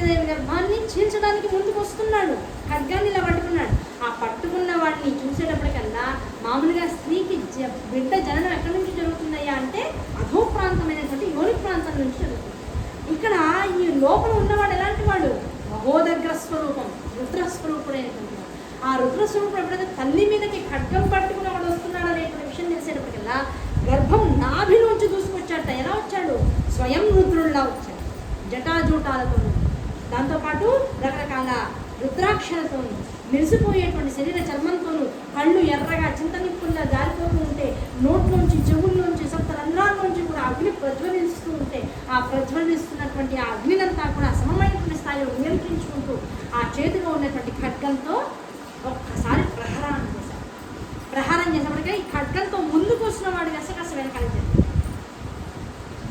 లక్ష్మీదేవి గర్భాన్ని చీల్చడానికి ముందుకు వస్తున్నాడు, ఖడ్గాన్ని ఇలా పట్టుకున్నాడు. ఆ పట్టుకున్న వాడిని చూసేటప్పటికల్లా మామూలుగా స్త్రీకి బిడ్డ జననం ఎక్కడి నుంచి జరుగుతుందయ్యా అంటే అధో ప్రాంతమైనటువంటి యోని ప్రాంతం నుంచి జరుగుతుంది. ఇక్కడ ఈ లోపల ఉన్నవాడు ఎలాంటి వాడు? మహోదగ్ర స్వరూపం, రుద్రస్వరూపుడైనటువంటి వాడు. ఆ రుద్రస్వరూపుడు ఎప్పుడైతే తల్లి మీదకి ఖడ్గం పట్టుకుని వాడు వస్తున్నాడు అనేటువంటి విషయం తెలిసేటప్పటికల్లా గర్భం నాభిలోంచి దూసుకొచ్చాట. ఎలా వచ్చాడు? స్వయం రుద్రుల్లా వచ్చాడు, జటాజూటాలతో, దాంతోపాటు రకరకాల రుద్రాక్షలతో, మెరిసిపోయేటువంటి శరీర చర్మంతోనూ, కళ్ళు ఎర్రగా చింతనిప్పుల్లా జారిపోతూ ఉంటే, నోట్లోంచి చెవుల్లోంచి సప్త రంధ్రాల్లోంచి కూడా అగ్ని ప్రజ్వలిస్తూ ఉంటే, ఆ ప్రజ్వలిస్తున్నటువంటి ఆ అగ్నినంతా కూడా సమమైనటువంటి స్థాయిలో నియంత్రించుకుంటూ ఆ చేతిలో ఉన్నటువంటి ఖడ్గంతో ఒక్కసారి ప్రహారం చేశాడు. ప్రహారం చేసేప్పటికే ఈ ఖడ్గంతో ముందుకు వస్తున్న వాడు గసగస వెనకాల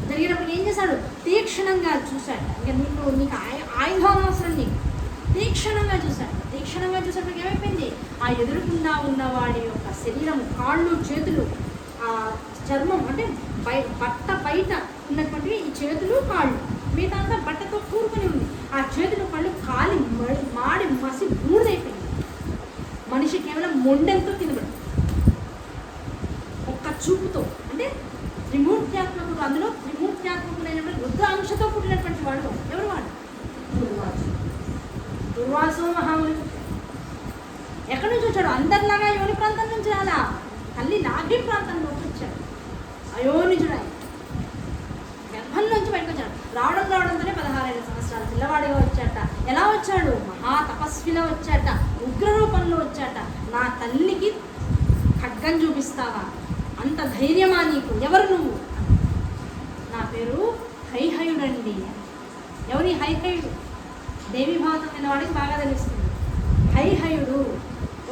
జరిగినప్పుడు ఏం చేశాడు? తీక్షణంగా చూశాడు. ఇంకా నీకు ఆయుధాలు అవసరం, నీకు తీక్షణంగా చూశాడు. తీక్షణంగా చూసేప్పటికి ఏమైపోయింది? ఆ ఎదురుకుండా ఉన్నవాడి యొక్క శరీరం, కాళ్ళు, చేతులు, ఆ చర్మం అంటే బట్ట బయట ఉన్నటువంటి ఈ చేతులు, కాళ్ళు, మిగతా అంతా బట్టతో కూరుకొని ఉంది. ఆ చేతులు, కళ్ళు కాలి మాడి మసి బూడిదైపోయింది. మనిషి కేవలం మొండెంతో తినబడి ఒక్క చూపుతో, అంటే త్రిమూర్త్యాత్మకుడు, అందులో త్రిమూర్త్యాత్మకుడైనటువంటి రుద్రాంశతో పుట్టినటువంటి వాడు ఎవరు? వాడు దుర్వాసో మహాముని. ఎక్కడి నుంచి వచ్చాడు? అందరిలాగా యోని ప్రాంతం నుంచి రాలా, తల్లి నాభి ప్రాంతంలోకి వచ్చాడు. అయోనిజుడాయి గర్భం నుంచి బయటకు వచ్చాడు. రావడంతోనే 16 సంవత్సరాలు పిల్లవాడిగా వచ్చాట. ఎలా వచ్చాడు? మహా తపస్విలా వచ్చాట, ఉగ్ర రూపంలో వచ్చాట. నా తల్లికి ఖడ్గం చూపిస్తావా? అంత ధైర్యమా నీకు? ఎవరు నువ్వు? నా పేరు హైహయుడండి. ఎవరి హైహయుడు? దేవి భావతం అనే వాడికి బాగా తెలుస్తుంది. హైహయుడు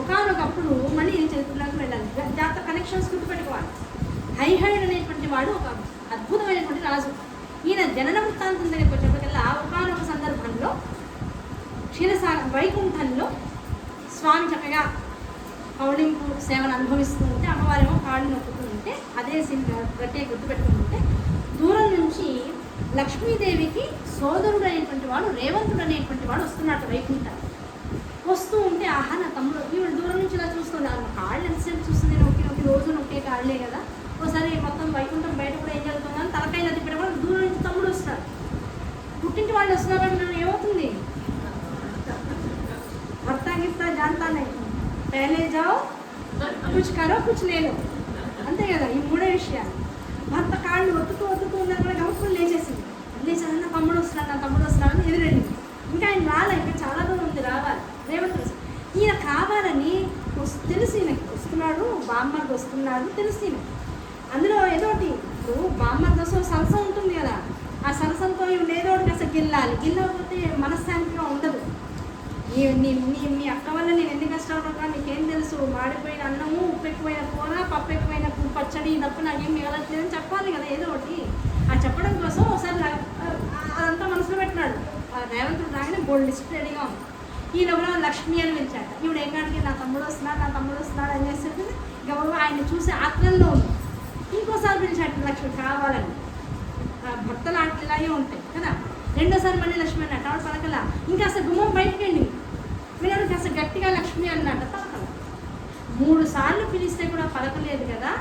ఒకనొకప్పుడు, మళ్ళీ నేను చరిత్రలోకి వెళ్ళాలి, జాతర కనెక్షన్స్ గుర్తుపెట్టుకోవాలి. హైహయుడు అనేటువంటి వాడు ఒక అద్భుతమైనటువంటి రాజు. ఈయన జనన వృత్తాంతం దగ్గరికి వచ్చేప్పటికల్లా ఒకనొక సందర్భంలో వైకుంఠంలో స్వామి చక్కగా కౌళింపు సేవను అనుభవిస్తూ ఉంటే, అమ్మవారేమో కాళ్ళు నొక్కుతూ ఉంటే, అదే సీన్ గట్టిగా గుర్తుపెట్టుకుంటుంటే, దూరం నుంచి లక్ష్మీదేవికి సోదరుడు అయినటువంటి వాడు రేవంతుడు అనేటువంటి వాడు వస్తున్నాడు వైకుంఠం. వస్తూ ఉంటే ఆహా నా తమ్ముడు, ఈవిడ దూరం నుంచి ఇలా చూస్తుంది. ఆ కాళ్ళు ఎంతసేపు చూస్తుంది, నొక్కి రోజు నొక్కే కాళ్ళే కదా. ఒకసారి మొత్తం వైకుంఠం బయట కూడా ఏం జరుగుతుందని తలకాయ అది కూడా దూరం నుంచి తమ్ముడు వస్తాడు. పుట్టింటి వాళ్ళు వస్తున్నారు, నన్ను ఏమవుతుంది? భర్త గిస్తా జాంతానే, పహలే జాओ కుచ్ కరో కుచ్ లేలో, అంతే కదా. ఈ మూడే విషయాలు. భర్త కాళ్ళు ఒత్తుతూ ఉన్నారు కూడా గమక్కులు లేచేసింది. లేచాను, నా తమ్ముడు వస్తున్నాడు అని ఎదురెళ్ళింది. ఇంకా ఆయన రాలే, ఇంకా చాలా దూరం ఉంది రావాలి. రేవంత్ ఈయన కావాలని తెలిసి ఈయనకి వస్తున్నాడు, బామ్మర్ది వస్తున్నాడు తెలిసి ఈయన. అందులో ఏదోటి ఇప్పుడు బామ్మర్ది కోసం సరసం ఉంటుంది కదా, ఆ సరసంతో ఈవిడ ఏదోటి కాస్త గిల్లకపోతే మనశ్శాంతిగా ఉండదు. మీ అక్క వల్ల నేను ఎన్ని కష్టాలు పడతా నీకేం తెలుసు? మాడిపోయిన అన్నము, ఉప్పు ఎక్కువైన కూర, పప్పు ఎక్కువైన పచ్చడి, తప్ప నాకేం మిగలట్లేదని చెప్పాలి కదా ఏదో ఒకటి. ఆ చెప్పడం కోసం ఒకసారి అదంతా మనసులో పెట్టినాడు. రేవంతుడు రాగానే బోల్డ్ లిస్ట్ రెడీగా ఉంది. ఈయన ఎవరో లక్ష్మి అని పిలిచాట. ఈవిడ ఎక్కడికి నా తమ్ముడు వస్తున్నాడు అని చేసేది గౌరవ ఆయన చూసి ఆత్మల్లో ఉంది. ఇంకోసారి పిలిచాట లక్ష్మి కావాలని. భర్తలు ఇలాగే ఉంటాయి కదా. రెండోసారి మళ్ళీ లక్ష్మి అన్నట్టు, ఆవిడ పలకల. ఇంకా అసలు గుమ్మం బయటకు వెళ్ళి వీళ్ళని కాస్త గట్టిగా లక్ష్మి అన్నట్టు పలకల. 3 సార్లు పిలిస్తే కూడా పలకలేదు కదా.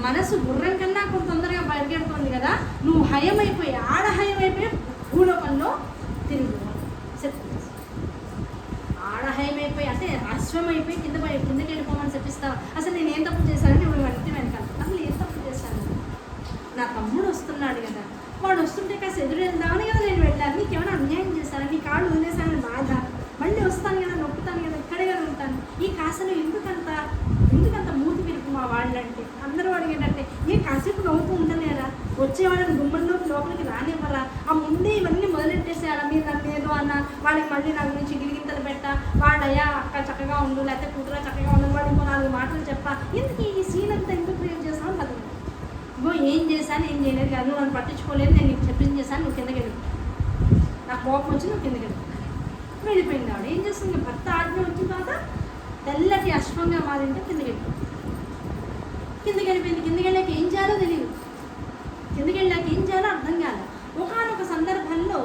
మనసు గుర్రం కన్నా కొంత తొందరగా బయటకెడుతుంది కదా. నువ్వు హయమైపోయి, హయమైపోయి భూలోకంలో తిరుగు ఆడహయమైపోయి, అంటే అశ్వమైపోయి కిందకి వెళ్ళిపోమని చెప్పిస్తావు. అసలు నేను ఏం తప్పు చేశానని ఇప్పుడు వెళ్తే వెనకాల అసలు ఏం తప్పు చేశాను? నా తమ్ముడు వస్తున్నాడు కదా, వాడు వస్తుంటే కాస్త ఎదురు వెళ్దామని కదా నేను వెళ్ళాను. నీకేమైనా అన్యాయం చేశాను? నీ కాళ్ళు వదిలేసానని బాధ. మళ్ళీ వస్తాను కదా, నొక్కుతాను కదా, ఇక్కడే కదా ఉంటాను. ఈ కాసలు ఎందుకంత మూతి పిలుపు మా వాళ్ళంటే. అందరూ అడిగేటంటే కాసేపు నవ్వుతూ ఉండలేరా? వచ్చేవాళ్ళని గుమ్మంలోకి లోపలికి రానివ్వరా? ఆ ముందే ఇవన్నీ మొదలెట్టేసేయాలా? మీరు నన్ను ఏదో అన్న వాళ్ళకి మళ్ళీ నా గురించి గిరిగింతలు పెట్టా, వాడయ్యా అక్క చక్కగా ఉండు, లేకపోతే కూతురా చక్కగా ఉండు, వాడు ఇంకో 4 మాటలు చెప్పా. ఎందుకు ఈ సీన్ అంతా ఎందుకు క్రియేట్ చేస్తాను? అది ఇంకో ఏం చేశాను ఏం చేయలేదు కాదు, నువ్వు నన్ను పట్టించుకోలేదు, నేను నీకు చెప్పింది చేశాను, నువ్వు కిందకి వెళ్ళి నాకు కోపం వచ్చి నువ్వు కిందకి వెళ్ళిపోయింది. ఆవిడ ఏం చేస్తుంది? భర్త ఆజ్ఞ వచ్చిన తర్వాత తెల్లటి అశ్వంగా మారింటే కిందకి వెళ్ళిపోయింది. కిందకి వెళ్ళాక ఏం చేయాలో తెలియదు, కిందకి వెళ్ళాక ఏం చేయాలో అర్థం కాదు. ఒకనొక సందర్భంలో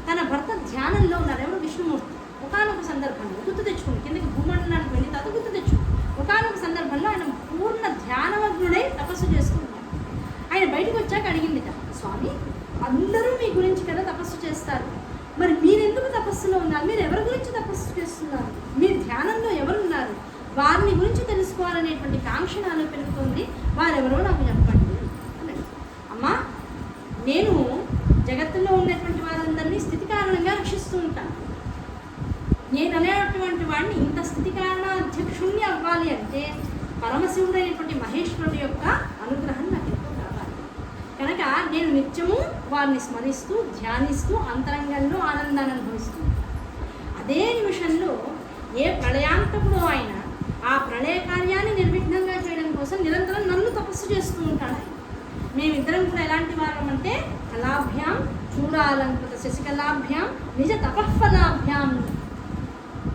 తన భర్త ధ్యానంలో ఉన్నాడు. అందరూ మీ గురించి కదా తపస్సు చేస్తారు. మరి మీరెందుకు తపస్సులో ఉన్నారు? మీరు ఎవరి గురించి తపస్సు చేస్తున్నారు? మీ ధ్యానంలో ఎవరున్నారు? వారిని గురించి తెలుసుకోవాలనేటువంటి కాంక్ష నాలో పెరుగుతుంది. వారెవరో నాకు చెప్పండి అన్నాడు. అమ్మా, నేను జగత్తులో ఉన్నటువంటి వారందరినీ స్థితి కారణంగా రక్షిస్తూ ఉంటాను. నేను అనేటువంటి వాడిని ఇంత స్థితి కారణ అధ్యక్షుణ్ణి అవ్వాలి అంటే పరమశివుడైనటువంటి మహేశ్వరుడు యొక్క అనుగ్రహం నాకు ఎంతో కావాలి. కనుక నేను నిత్యము వారిని స్మరిస్తూ ధ్యానిస్తూ అంతరంగంలో ఆనందాన్ని అనుభవిస్తూ, అదే నిమిషంలో ఏ ప్రళయాంతకుడో ఆయన ఆ ప్రళయ కార్యాన్ని నిర్విఘ్నంగా చేయడం కోసం నిరంతరం నన్ను తపస్సు చేస్తూ ఉంటాడు. మేమిద్దరం కూడా ఎలాంటి వారం అంటే కళాభ్యాం చూడాలంకృత శశికళాభ్యాం నిజ తపఃఫలాభ్యాం.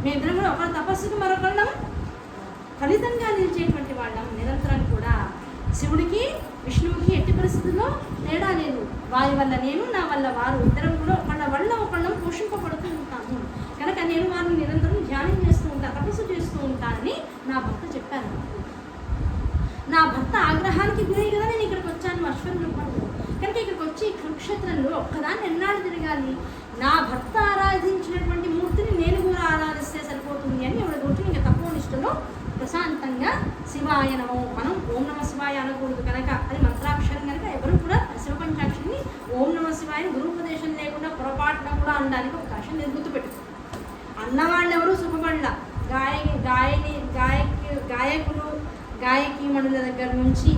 మేమిద్దరం కూడా ఒకరి తపస్సుకు మరొకళ్ళం ఫలితంగా నిలిచేటువంటి వాళ్ళం. నిరంతరం కూడా శివుడికి విష్ణువుకి ఎట్టి పరిస్థితుల్లో తేడా లేదు. వారి వల్ల నేను, నా వల్ల వారు, ఇద్దరం కూడా ఒకళ్ళ వల్ల ఒకళ్ళం పోషింపబడుతూ ఉంటాము. కనుక నేను వారిని నిరంతరం ధ్యానం చేస్తూ ఉంటాను, తపస్సు చేస్తూ ఉంటానని నా భర్త చెప్పాను. నా భర్త ఆగ్రహానికి గురై కదా నేను ఇక్కడికి వచ్చాను అశ్వని రూపంలో. కనుక ఇక్కడికి వచ్చి కురుక్షేత్రంలో ఒక్కదాన్ని ఎన్నాళ్ళు తిరగాలి? నా భర్త ఆరాధించినటువంటి మూర్తిని నేను కూడా ఆరాధిస్తే సరిపోతుంది అని ఎవరి రోజు ఇంకా తపోనిష్టలో ప్రశాంతంగా శివాయ నమో, మనం ఓం నమ శివాయ అనకూడదు కనుక అది మంత్రాక్షరం కనుక ఎవరు కూడా శివపంచాక్షరిని ఓం నమ శివాయని గురుపదేశం లేకుండా పొరపాటున కూడా అనడానికి అవకాశం లేదు. గుర్తుపెట్టు, అన్నవాళ్ళు ఎవరు సుఖపడల. గాయకులు గాయకీమణుల దగ్గర నుంచి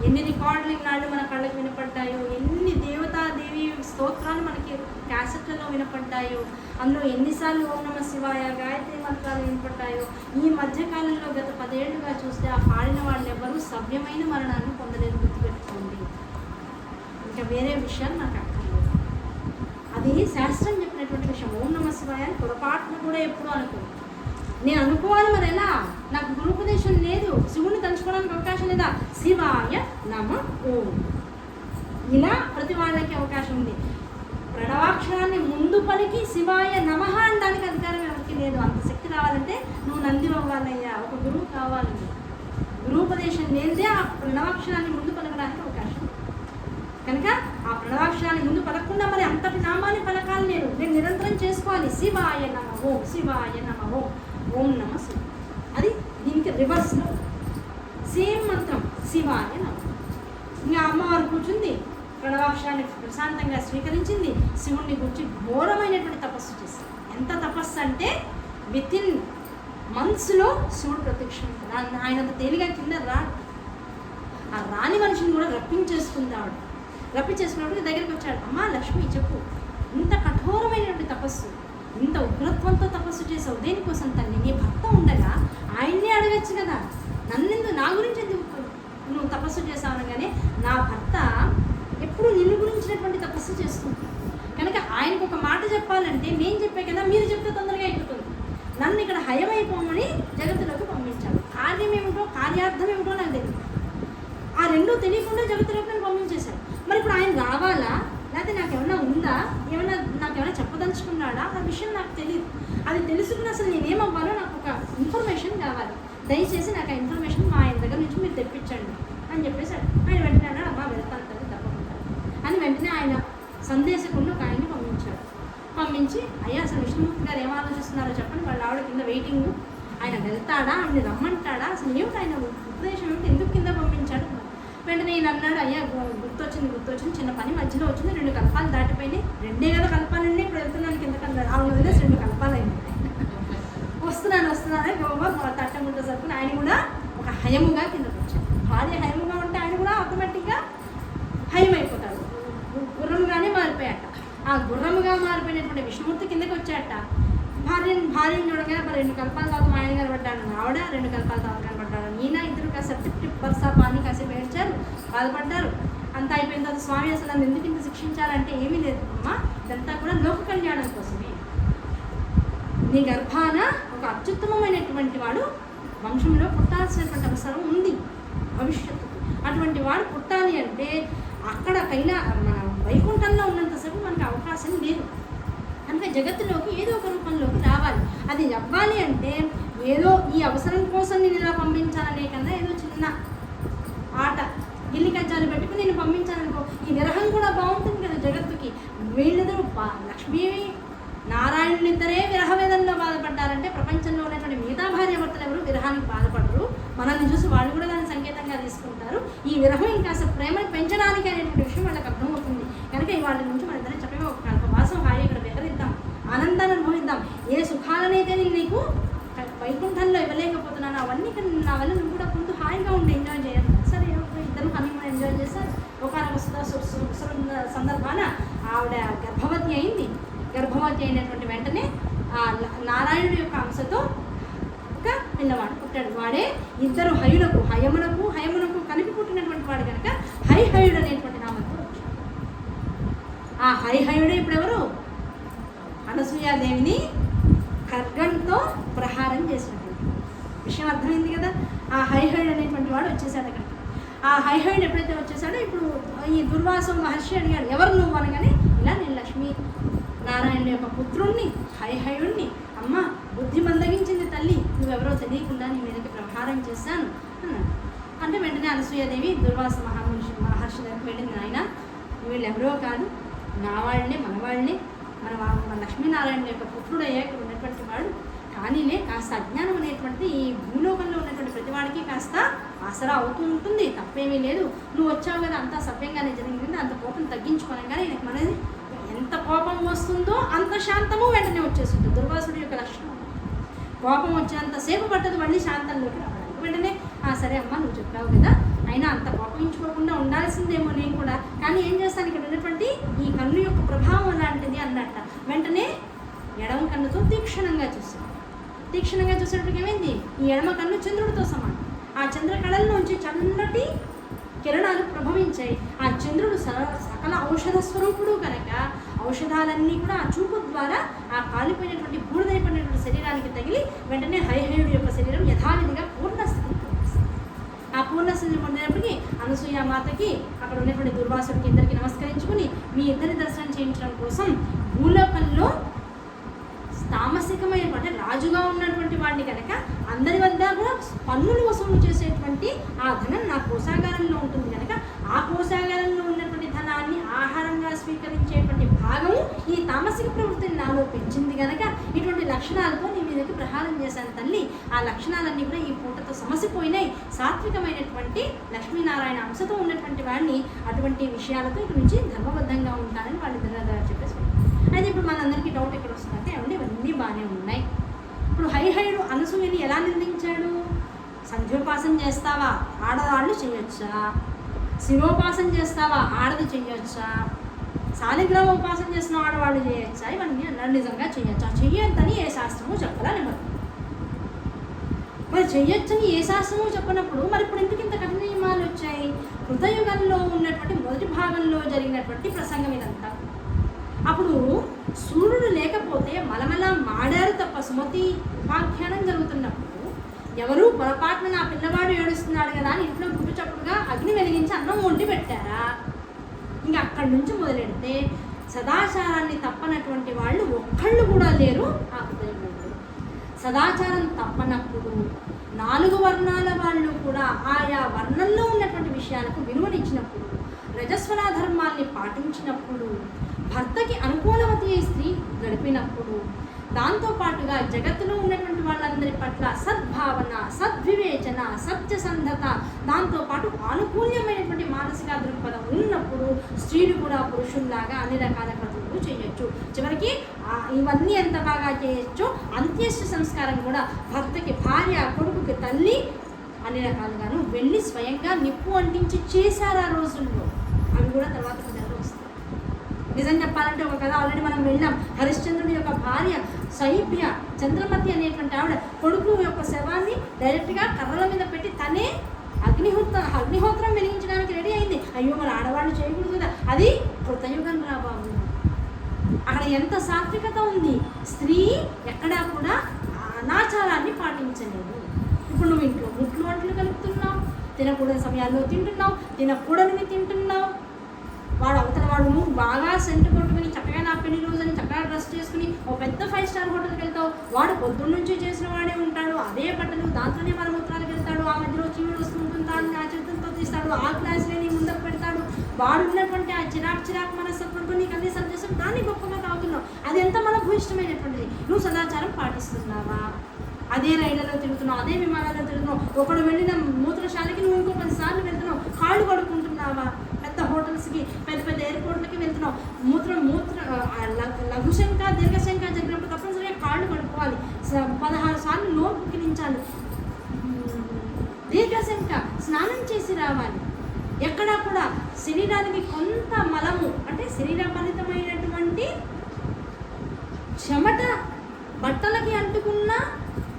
ఎన్ని రికార్డులు నాడు మన కళ్ళకు వినపడ్డాయో, ఎన్ని దేవతాదేవి స్తోత్రాలు మనకి క్యాసెట్లలో వినపడ్డాయో, అందులో ఎన్నిసార్లు ఓం నమ శివాయ గాయత్రి మంత్రాలు వినపడ్డాయో. ఈ మధ్యకాలంలో గత 10 ఏళ్లుగా చూస్తే ఆ పాడిన వాళ్ళు ఎవరూ సవ్యమైన మరణాన్ని పొందలేదు. గుర్తుపెట్టుకోండి. ఇంకా వేరే విషయాలు నాకు అక్కర్లేదు. అది శాస్త్రం చెప్పినటువంటి విషయం. ఓం నమ శివాయ అని పొరపాటును కూడా ఎప్పుడు అనుకోను. నేను అనుకోవాలి, మరి ఎలా? నాకు గురుపదేశం లేదు, శివుని తలుచుకోవడానికి అవకాశం లేదా? శివాయ నమ ఓం ఇలా ప్రతి వాళ్ళకి అవకాశం ఉంది. ప్రణవాక్షరాన్ని ముందు పలికి శివాయ నమః అనడానికి అధికారం ఎవరికి లేదు. అంత శక్తి రావాలంటే నువ్వు నంది అవ్వాలయ్యా, ఒక గురువు కావాలండి. గురుపదేశం లేదే ఆ ప్రణవాక్షరాన్ని ముందు పలకడానికి అవకాశం. కనుక ఆ ప్రణవాక్షరాన్ని ముందు పలకకుండా మరి అంతటి నామాన్ని పలకాలి. నేను నిరంతరం చేసుకోవాలి. శివాయ నమ ఓం, శివాయ నమ ఓం, ఓం నమ శివ. అది దీనికి రివర్స్లో సేమ్ మంత్రం శివాయ నమ. ఇంకా అమ్మవారు కూర్చుంది, ప్రణవాక్షరాన్ని ప్రశాంతంగా స్వీకరించింది, శివుణ్ణి గురించి ఘోరమైనటువంటి తపస్సు చేసింది. ఎంత తపస్సు అంటే వితిన్ మంత్స్లో శివుడు ప్రత్యక్షం. ఆయనంత తేలిగా కింద ఆ రాని మనిషిని కూడా రప్పించేసుకుంది ఆవిడ. రప్పించేసుకున్నప్పుడు దగ్గరికి వచ్చాడు. అమ్మా లక్ష్మి, చెప్పు, ఇంత కఠోరమైనటువంటి తపస్సు, ఇంత ఉగ్రత్వంతో తపస్సు చేసావు దేనికోసం తల్లి? నీ భర్త ఉండగా ఆయన్నే అడగచ్చు కదా, నన్నెందుకు, నా గురించి ఎందుకు నువ్వు తపస్సు చేసావు అనగానే, నా భర్త ఎప్పుడు నిన్ను గురించినటువంటి తపస్సు చేస్తుంది కనుక ఆయనకు ఒక మాట చెప్పాలంటే నేను చెప్పే కదా, మీరు చెప్తే తొందరగా ఎక్కుతుంది. నన్ను ఇక్కడ హయమైపోమని జగత్తులోకి పంపించాడు. కార్యం ఏమిటో కార్యార్థం ఏమిటో నాకు తెలియదు. ఆ రెండూ తెలియకుండా జగత్తులోకి నన్ను పంపించేశాడు. మరి ఇప్పుడు ఆయన రావాలా, లేకపోతే నాకేమన్నా ఉందా, నాకేమైనా చెప్పదలుచుకున్నాడా, ఆ విషయం నాకు తెలియదు. అది తెలుసుకుని అసలు నేనేమవ్వాలో నాకు ఒక ఇన్ఫర్మేషన్ కావాలి. దయచేసి నాకు ఆ ఇన్ఫర్మేషన్ మా ఆయన దగ్గర నుంచి మీరు తెప్పించండి అని చెప్పేశాడు. ఆయన వెంటనే అన్నాడు, అమ్మా వెళ్తాను తల్లి తప్పకుండా అని వెంటనే ఆయన సందేశకుండా ఒక ఆయన్ని పంపించాడు. పంపించి, అయ్యా అసలు విష్ణుమూర్తి గారు ఏం ఆలోచిస్తున్నారో చెప్పండి, వాళ్ళ ఆవిడ కింద వెయిటింగ్, ఆయన వెళ్తాడా, ఆవిడని రమ్మంటాడా, అసలు ఏమిటి ఆయన ఉపదేశం ఏమిటి, ఎందుకు కింద పంపించాడు. వెంటనే నేను అన్నాడు, అయ్యా గుర్తొచ్చింది, చిన్న పని మధ్యలో వచ్చింది, 2 కల్పాలు దాటిపోయినాయి, 2 కదా కల్పాలండి, ఇప్పుడు వెళ్తున్నాను కిందకన్నాడు. ఆవిడ వదిలేసి 2 కల్పాలు అయినాయి. వస్తున్నాను గోవా తట్టముంట సరుకుని ఆయన కూడా ఒక హయముగా కిందకు వచ్చాడు. భార్య హయముగా ఉంటే ఆయన కూడా ఆటోమేటిక్గా హయం అయిపోతాడు. గుర్రముగానే మారిపోయాట. ఆ గుర్రముగా మారిపోయినటువంటి విష్ణుమూర్తి కిందకి వచ్చాట. భార్యను చూడగానే 2 కల్పాలు తాగు మా ఆయన కనబడ్డాడు, ఆవిడ 2 కల్పాలు తాగు కనబడ్డాడు. ఈయన ఇద్దరు కాసేపు టిప్ బర్సా పాని కాసేపు ఏడ్చారు, బాధపడ్డారు. అంతా అయిపోయిన తర్వాత స్వామి అసలు నన్ను ఎందుకు ఇంత శిక్షించాలంటే, ఏమీ లేదు అమ్మా, ఇదంతా కూడా లోక కళ్యాణం కోసమే. నీ గర్భాన ఒక అత్యుత్తమమైనటువంటి వాడు వంశంలో పుట్టాల్సినటువంటి అవసరం ఉంది భవిష్యత్తు. అటువంటి వాడు పుట్టాలి అంటే అక్కడ మన వైకుంఠంలో ఉన్నంతసేపు మనకు అవకాశం లేదు. కనుక జగత్తులోకి ఏదో ఒక రూపంలోకి రావాలి. అది అవ్వాలి అంటే ఏదో ఈ అవసరం కోసం నేను ఇలా పంపించాలనే కన్నా ఏదో చిన్న ఆట గిల్లి కజ్జాలు పెట్టుకుని నేను పంపించాలనుకో, ఈ విరహం కూడా బాగుంటుంది కదా జగత్తుకి. లక్ష్మీ నారాయణునిద్దరే విరహవేదనలో బాధపడ్డారంటే ప్రపంచంలో ఉన్నటువంటి మిగతా భార్యాభర్తలు ఎవరు విరహానికి బాధపడరు. మనల్ని చూసి వాళ్ళు కూడా దాన్ని సంకేతంగా తీసుకుంటారు. ఈ విరహం ఇంకా అసలు ప్రేమను పెంచడానికి అనేటువంటి విషయం వాళ్ళకి అర్థమవుతుంది. కనుక ఇవాళ నుంచి మన ఇద్దరం చక్కగా ఒక కల్పవాసం హాయి ఇక్కడ విహరిద్దాం, ఆనందాన్ని అనుభవిద్దాం. ఏ సుఖాలనైతే నేను నీకు వైకుంఠంలో ఇవ్వలేకపోతున్నాను అవన్నీ నా వల్ల నువ్వు కూడా కొంత హాయిగా ఉండి ఎంజాయ్ చేయాలి. సరే ఇద్దరు హనీమూన్ ఎంజాయ్ చేస్తారు. ఒకనొక సందర్భాన ఆవిడ గర్భవతి అయింది. గర్భవతి అయినటువంటి వెంటనే ఆ నారాయణుడి యొక్క అంశతో ఒక పిల్లవాడు పుట్టాడు. వాడే ఇద్దరు హయమునకు కలిపి పుట్టినటువంటి వాడు కనుక హైహయుడు అనేటువంటి నామంతో వచ్చాడు. ఆ హైహయుడే ఇప్పుడెవరు? అనసూయాదేవిని ఖడ్గంతో ప్రహారం చేసినటువంటి విషయం అర్థమైంది కదా. ఆ హైహయుడు అనేటువంటి వాడు వచ్చేసాడు అక్కడికి. ఆ హైహయుడు ఎప్పుడైతే వచ్చేసాడో ఇప్పుడు ఈ దుర్వాస మహర్షి అడిగాడు, ఎవరు నువ్వు అనగానే, ఇలా నేను లక్ష్మీ నారాయణ యొక్క పుత్రుణ్ణి హైహయుణ్ణి, అమ్మ బుద్ధి మందగించింది తల్లి, నువ్వెవరో తెలియకుండా నీ మీదకి ప్రహారం చేశాను అన్నాడు. అంటే వెంటనే అనసూయాదేవి దుర్వాస మహర్షి దగ్గరికి వెళ్ళింది, ఆయన వీళ్ళెవరో కాదు, నా వాళ్ళని మన వాళ్ళని మన లక్ష్మీనారాయణ యొక్క పుత్రుడు అయ్యాక ఉన్నటువంటి వాడు, కానీనే కాస్త అజ్ఞానం అనేటువంటి ఈ భూలోకంలో ఉన్నటువంటి ప్రతివాడికి కాస్త ఆసరా అవుతూ ఉంటుంది, తప్పేమీ లేదు. నువ్వు వచ్చావు కదా, అంతా సభ్యంగానే జరిగింది, అంత కోపం తగ్గించుకోనగానే ఈయనకి మనది ఎంత కోపం వస్తుందో అంత శాంతము వెంటనే వచ్చేస్తుంది. దుర్వాసుడి యొక్క లక్షణం కోపం వచ్చేంతసేపు పట్టదు మళ్ళీ శాంతంలోకి రావడానికి. వెంటనే సరే అమ్మ నువ్వు చెప్పావు కదా, అయినా అంత కోపగించుకోకుండా ఉండాల్సిందేమో నేను కూడా, కానీ ఏం చేస్తాను, ఇక్కడ ఉన్నటువంటి ఈ కన్ను యొక్క ప్రభావం అలాంటిది అన్నట్ట. వెంటనే ఎడమ కన్నుతో తీక్షణంగా చూసేటప్పటికి ఏమైంది, ఈ ఎడమ కన్ను చంద్రుడితో సమానం. ఆ చంద్ర కళల్లోంచి చల్లటి కిరణాలు ప్రభవించాయి. ఆ చంద్రుడు సకల ఔషధ స్వరూపుడు కనుక ఔషధాలన్నీ కూడా ఆ చూపు ద్వారా ఆ కాలిపోయినటువంటి బూడిదైపోయినటువంటి శరీరానికి తగిలి వెంటనే హైహయుడి యొక్క శరీరం యథావిధిగా పూర్ణస్థితికి పొందిస్తుంది. ఆ పూర్ణస్థితిని పొందినప్పటికీ అనసూయామాతకి అక్కడ ఉన్నటువంటి దుర్వాసుడికి ఇద్దరికి నమస్కరించుకుని మీ ఇద్దరి దర్శనం చేయించడం కోసం భూలోకంలో తామసికమైనటువంటి రాజుగా ఉన్నటువంటి వాడిని కనుక అందరి వద్ద కూడా పన్నులు వసూలు చేసేటువంటి ఆ ధనం నా కోశాగారంలో ఉంటుంది కనుక ఆ కోశాగారంలో ఉన్నటువంటి ధనాన్ని ఆహారంగా స్వీకరించేటువంటి భాగము ఈ తామసిక ప్రవృత్తిని నాలో పెంచింది కనుక ఇటువంటి లక్షణాలతో నీ మీదకి ప్రహారం చేశాను తల్లి. ఆ లక్షణాలన్నీ కూడా ఈ పూటతో సమసిపోయినాయి. సాత్వికమైనటువంటి లక్ష్మీనారాయణ అంశతో ఉన్నటువంటి వాడిని అటువంటి విషయాలతో ఇటు నుంచి ధర్మబద్ధంగా ఉంటానని వాళ్ళిద్దరు చెప్పేసి. అయితే ఇప్పుడు మనందరికీ డౌట్ ఎక్కడ వస్తుందంటే, ఏమంటే ఇవన్నీ బాగానే ఉన్నాయి, ఇప్పుడు హైహయుడు అనసూయని ఎలా నిందించాడు? సంధ్యోపాసన చేస్తావా, ఆడవాళ్ళు చేయొచ్చా? శివోపాసన చేస్తావా, ఆడది చేయొచ్చా? శాలిగ్రామ ఉపాసన చేసిన ఆడవాళ్ళు చేయొచ్చా? ఇవన్నీ అన్నాడు. నిజంగా చేయొచ్చా? చెయ్యొద్దని ఏ శాస్త్రము చెప్పాలా నెంబర్. మరి చెయ్యొచ్చని ఏ శాస్త్రము చెప్పినప్పుడు మరి ఇప్పుడు ఎందుకు ఇంత కఠిన నియమాలు వచ్చాయి? కృతయుగంలో ఉన్నటువంటి మొదటి భాగంలో జరిగినటువంటి ప్రసంగం ఇదంతా. అప్పుడు సూర్యుడు లేకపోతే మలమల మాడారు తప్ప సుమతి ఉపాఖ్యానం జరుగుతున్నప్పుడు ఎవరు పొరపాటున నా పిల్లవాడు ఏడుస్తున్నాడు కదా అని ఇంట్లో గుడ్డు చప్పుడుగా అగ్ని వెలిగించి అన్నం వండి పెట్టారా? ఇంకా అక్కడి నుంచి మొదలెడితే సదాచారాన్ని తప్పనటువంటి వాళ్ళు ఒక్కళ్ళు కూడా లేరు ఆ కృతయుగంలో. సదాచారం తప్పనప్పుడు 4 వర్ణాల వాళ్ళు కూడా ఆయా వర్ణంలో ఉన్నటువంటి విషయాలకు విలువనిచ్చినప్పుడు, రజస్వల ధర్మాల్ని పాటించినప్పుడు, భర్తకి అనుకూలవతి స్త్రీ గడిపినప్పుడు, దాంతోపాటుగా జగత్తులో ఉన్నటువంటి వాళ్ళందరి పట్ల సద్భావన, సద్వివేచన, సత్యసంధత, దాంతోపాటు ఆనుకూల్యమైనటువంటి మానసిక దృక్పథం ఉన్నప్పుడు స్త్రీలు కూడా పురుషుల్లాగా అన్ని రకాల క్రతువులు చేయొచ్చు. చివరికి ఇవన్నీ ఎంత బాగా చేయొచ్చో అంత్యేష్ట సంస్కారం కూడా భర్తకి భార్య, కొడుకుకి తల్లి అన్ని రకాలుగాను వెళ్ళి స్వయంగా నిప్పు అంటించి చేశారు ఆ రోజుల్లో. అవి కూడా తర్వాత కథలు వస్తాయి. నిజం చెప్పాలంటే ఒక కథ ఆల్రెడీ మనం వెళ్ళాం. హరిశ్చంద్రుడి యొక్క భార్య శైభ్య చంద్రమతి అనేటువంటి ఆవిడ కొడుకు యొక్క శవాన్ని డైరెక్ట్గా కర్రల మీద పెట్టి తనే అగ్నిహోత్రం వెలిగించడానికి రెడీ అయింది. అయ్యో మరి ఆడవాళ్ళు చేయకూడదు కదా, అది కృతయుగం రా బాబు. అక్కడ ఎంత సాత్వికత ఉంది. స్త్రీ ఎక్కడా కూడా అనాచారాన్ని పాటించలేదు. ఇప్పుడు నువ్వు ఇంట్లో ముట్లు వంటలు కలుపుతున్నావు, తినకూడని సమయాల్లో తింటున్నావు, తినకూడనివి తింటున్నావు. వాడు అవతల వాడు నువ్వు బాగా సెంటు కొట్టుకుని చక్కగా నా పెళ్లి రోజుని చక్కగా డ్రెస్ చేసుకుని ఓ పెద్ద 5 స్టార్ హోటల్కి వెళ్తావు. వాడు పొద్దున్న నుంచి చేసిన వాడే ఉంటాడు, అదే బట్టలు, దాంట్లోనే మలమూత్రాలకు వెళ్తాడు, ఆ మధ్యలో చీవుడు వస్తుంటాడు, ఆ చేతులతో తీస్తాడు, ఆ గ్లాసులే నీ ముందుకు పెడతాడు. వాడు ఉన్నటువంటి ఆ చిరాకు మనస్తత్వంతో నీకు అన్ని సర్దేశం దాన్ని గొప్పగా ఇష్టమైనటువంటిది. నువ్వు సదాచారం పాటిస్తున్నావా? అదే రైళ్లలో తిరుగుతున్నావు, అదే విమానాల్లో తిరుగుతున్నావు, ఒకడు వెళ్ళిన మూత్రశాలకి నువ్వు ఇంకో 10 సార్లు వెళ్తున్నావు, కాళ్ళు కడుక్కుంటున్నావా? పెద్ద హోటల్స్కి, పెద్ద పెద్ద ఎయిర్పోర్ట్లకి వెళ్తున్నావు, లఘుశంక దీర్ఘశంక జరిగినప్పుడు తప్పనిసరిగా కాళ్ళు కడుక్కోవాలి, 16 సార్లు నోరు పుక్కిలించాలి, దీర్ఘశంక స్నానం చేసి రావాలి. ఎక్కడా కూడా శరీరానికి కొంత మలము అంటే శరీరఫలితమైనటువంటి చెమట బట్టలకి అంటుకున్న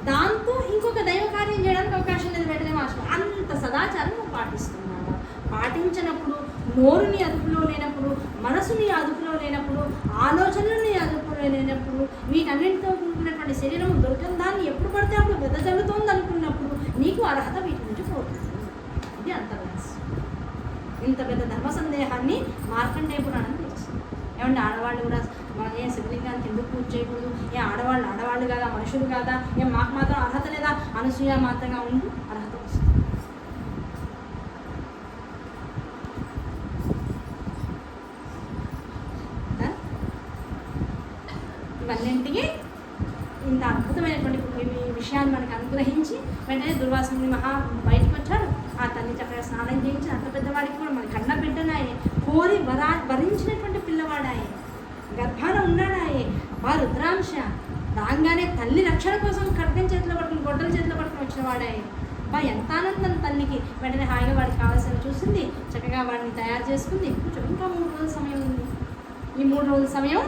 దాంతో ఇంకొక దైవ కార్యం చేయడానికి అవకాశం లేదు. వెంటనే మార్చుకో. అంత సదాచారం నువ్వు పాటిస్తున్నావా? పాటించినప్పుడు నోరుని అదుపులో లేనప్పుడు, మనసుని అదుపులో లేనప్పుడు, ఆలోచనలని అదుపులో లేనప్పుడు, వీటన్నింటితో కూడుకున్నటువంటి శరీరం దొరికిన దాన్ని ఎప్పుడు పడితే అప్పుడు వెదజల్లుతోంది అనుకున్నప్పుడు నీకు అర్హత వీటి నుంచి పోతుంది. ఇది అంతర్వాసం. ఇంత పెద్ద ధర్మ సందేహాన్ని మార్కండేయ పురాణం తెలుస్తుంది. ఏమంటే ఆడవాళ్ళు కూడా ఏ శివలింగానికి ఎందుకు పూజ చేయకూడదు? ఏ ఆడవాళ్ళు కాదా, మనుషులు కాదా? ఏం మాకు మాత్రం అర్హత లేదా? అనసూయ మాత్రంగా ఉంటూ అర్హత వస్తుంది. ఇవన్నింటికి ఇంత అద్భుతమైనటువంటి విషయాన్ని మనకు అనుగ్రహించి వెంటనే దుర్వాసుని బయటకు వచ్చాడు. ఆ తల్లి చక్కగా స్నానం చేయించి అంత పెద్దవాడికి కూడా మన కన్న బిడ్డనాయే, కోరి వరించినటువంటి పిల్లవాడాయే, గర్భాన ఉన్నాడాయే, రుద్రాంశ రాగానే తల్లి రక్షణ కోసం ఖడ్గం చేతిలో పట్టుకుని, గొడ్డల చేతిలో పట్టుకుని వచ్చిన వాడాయే. ఎంత ఆనందం తల్లికి. వెంటనే హాయిగా వాడికి కావాల్సిన చూసింది, చక్కగా వాడిని తయారు చేసుకుంది. కొంచెం ఇంకా 3 రోజుల సమయం ఉంది. ఈ 3 రోజుల సమయం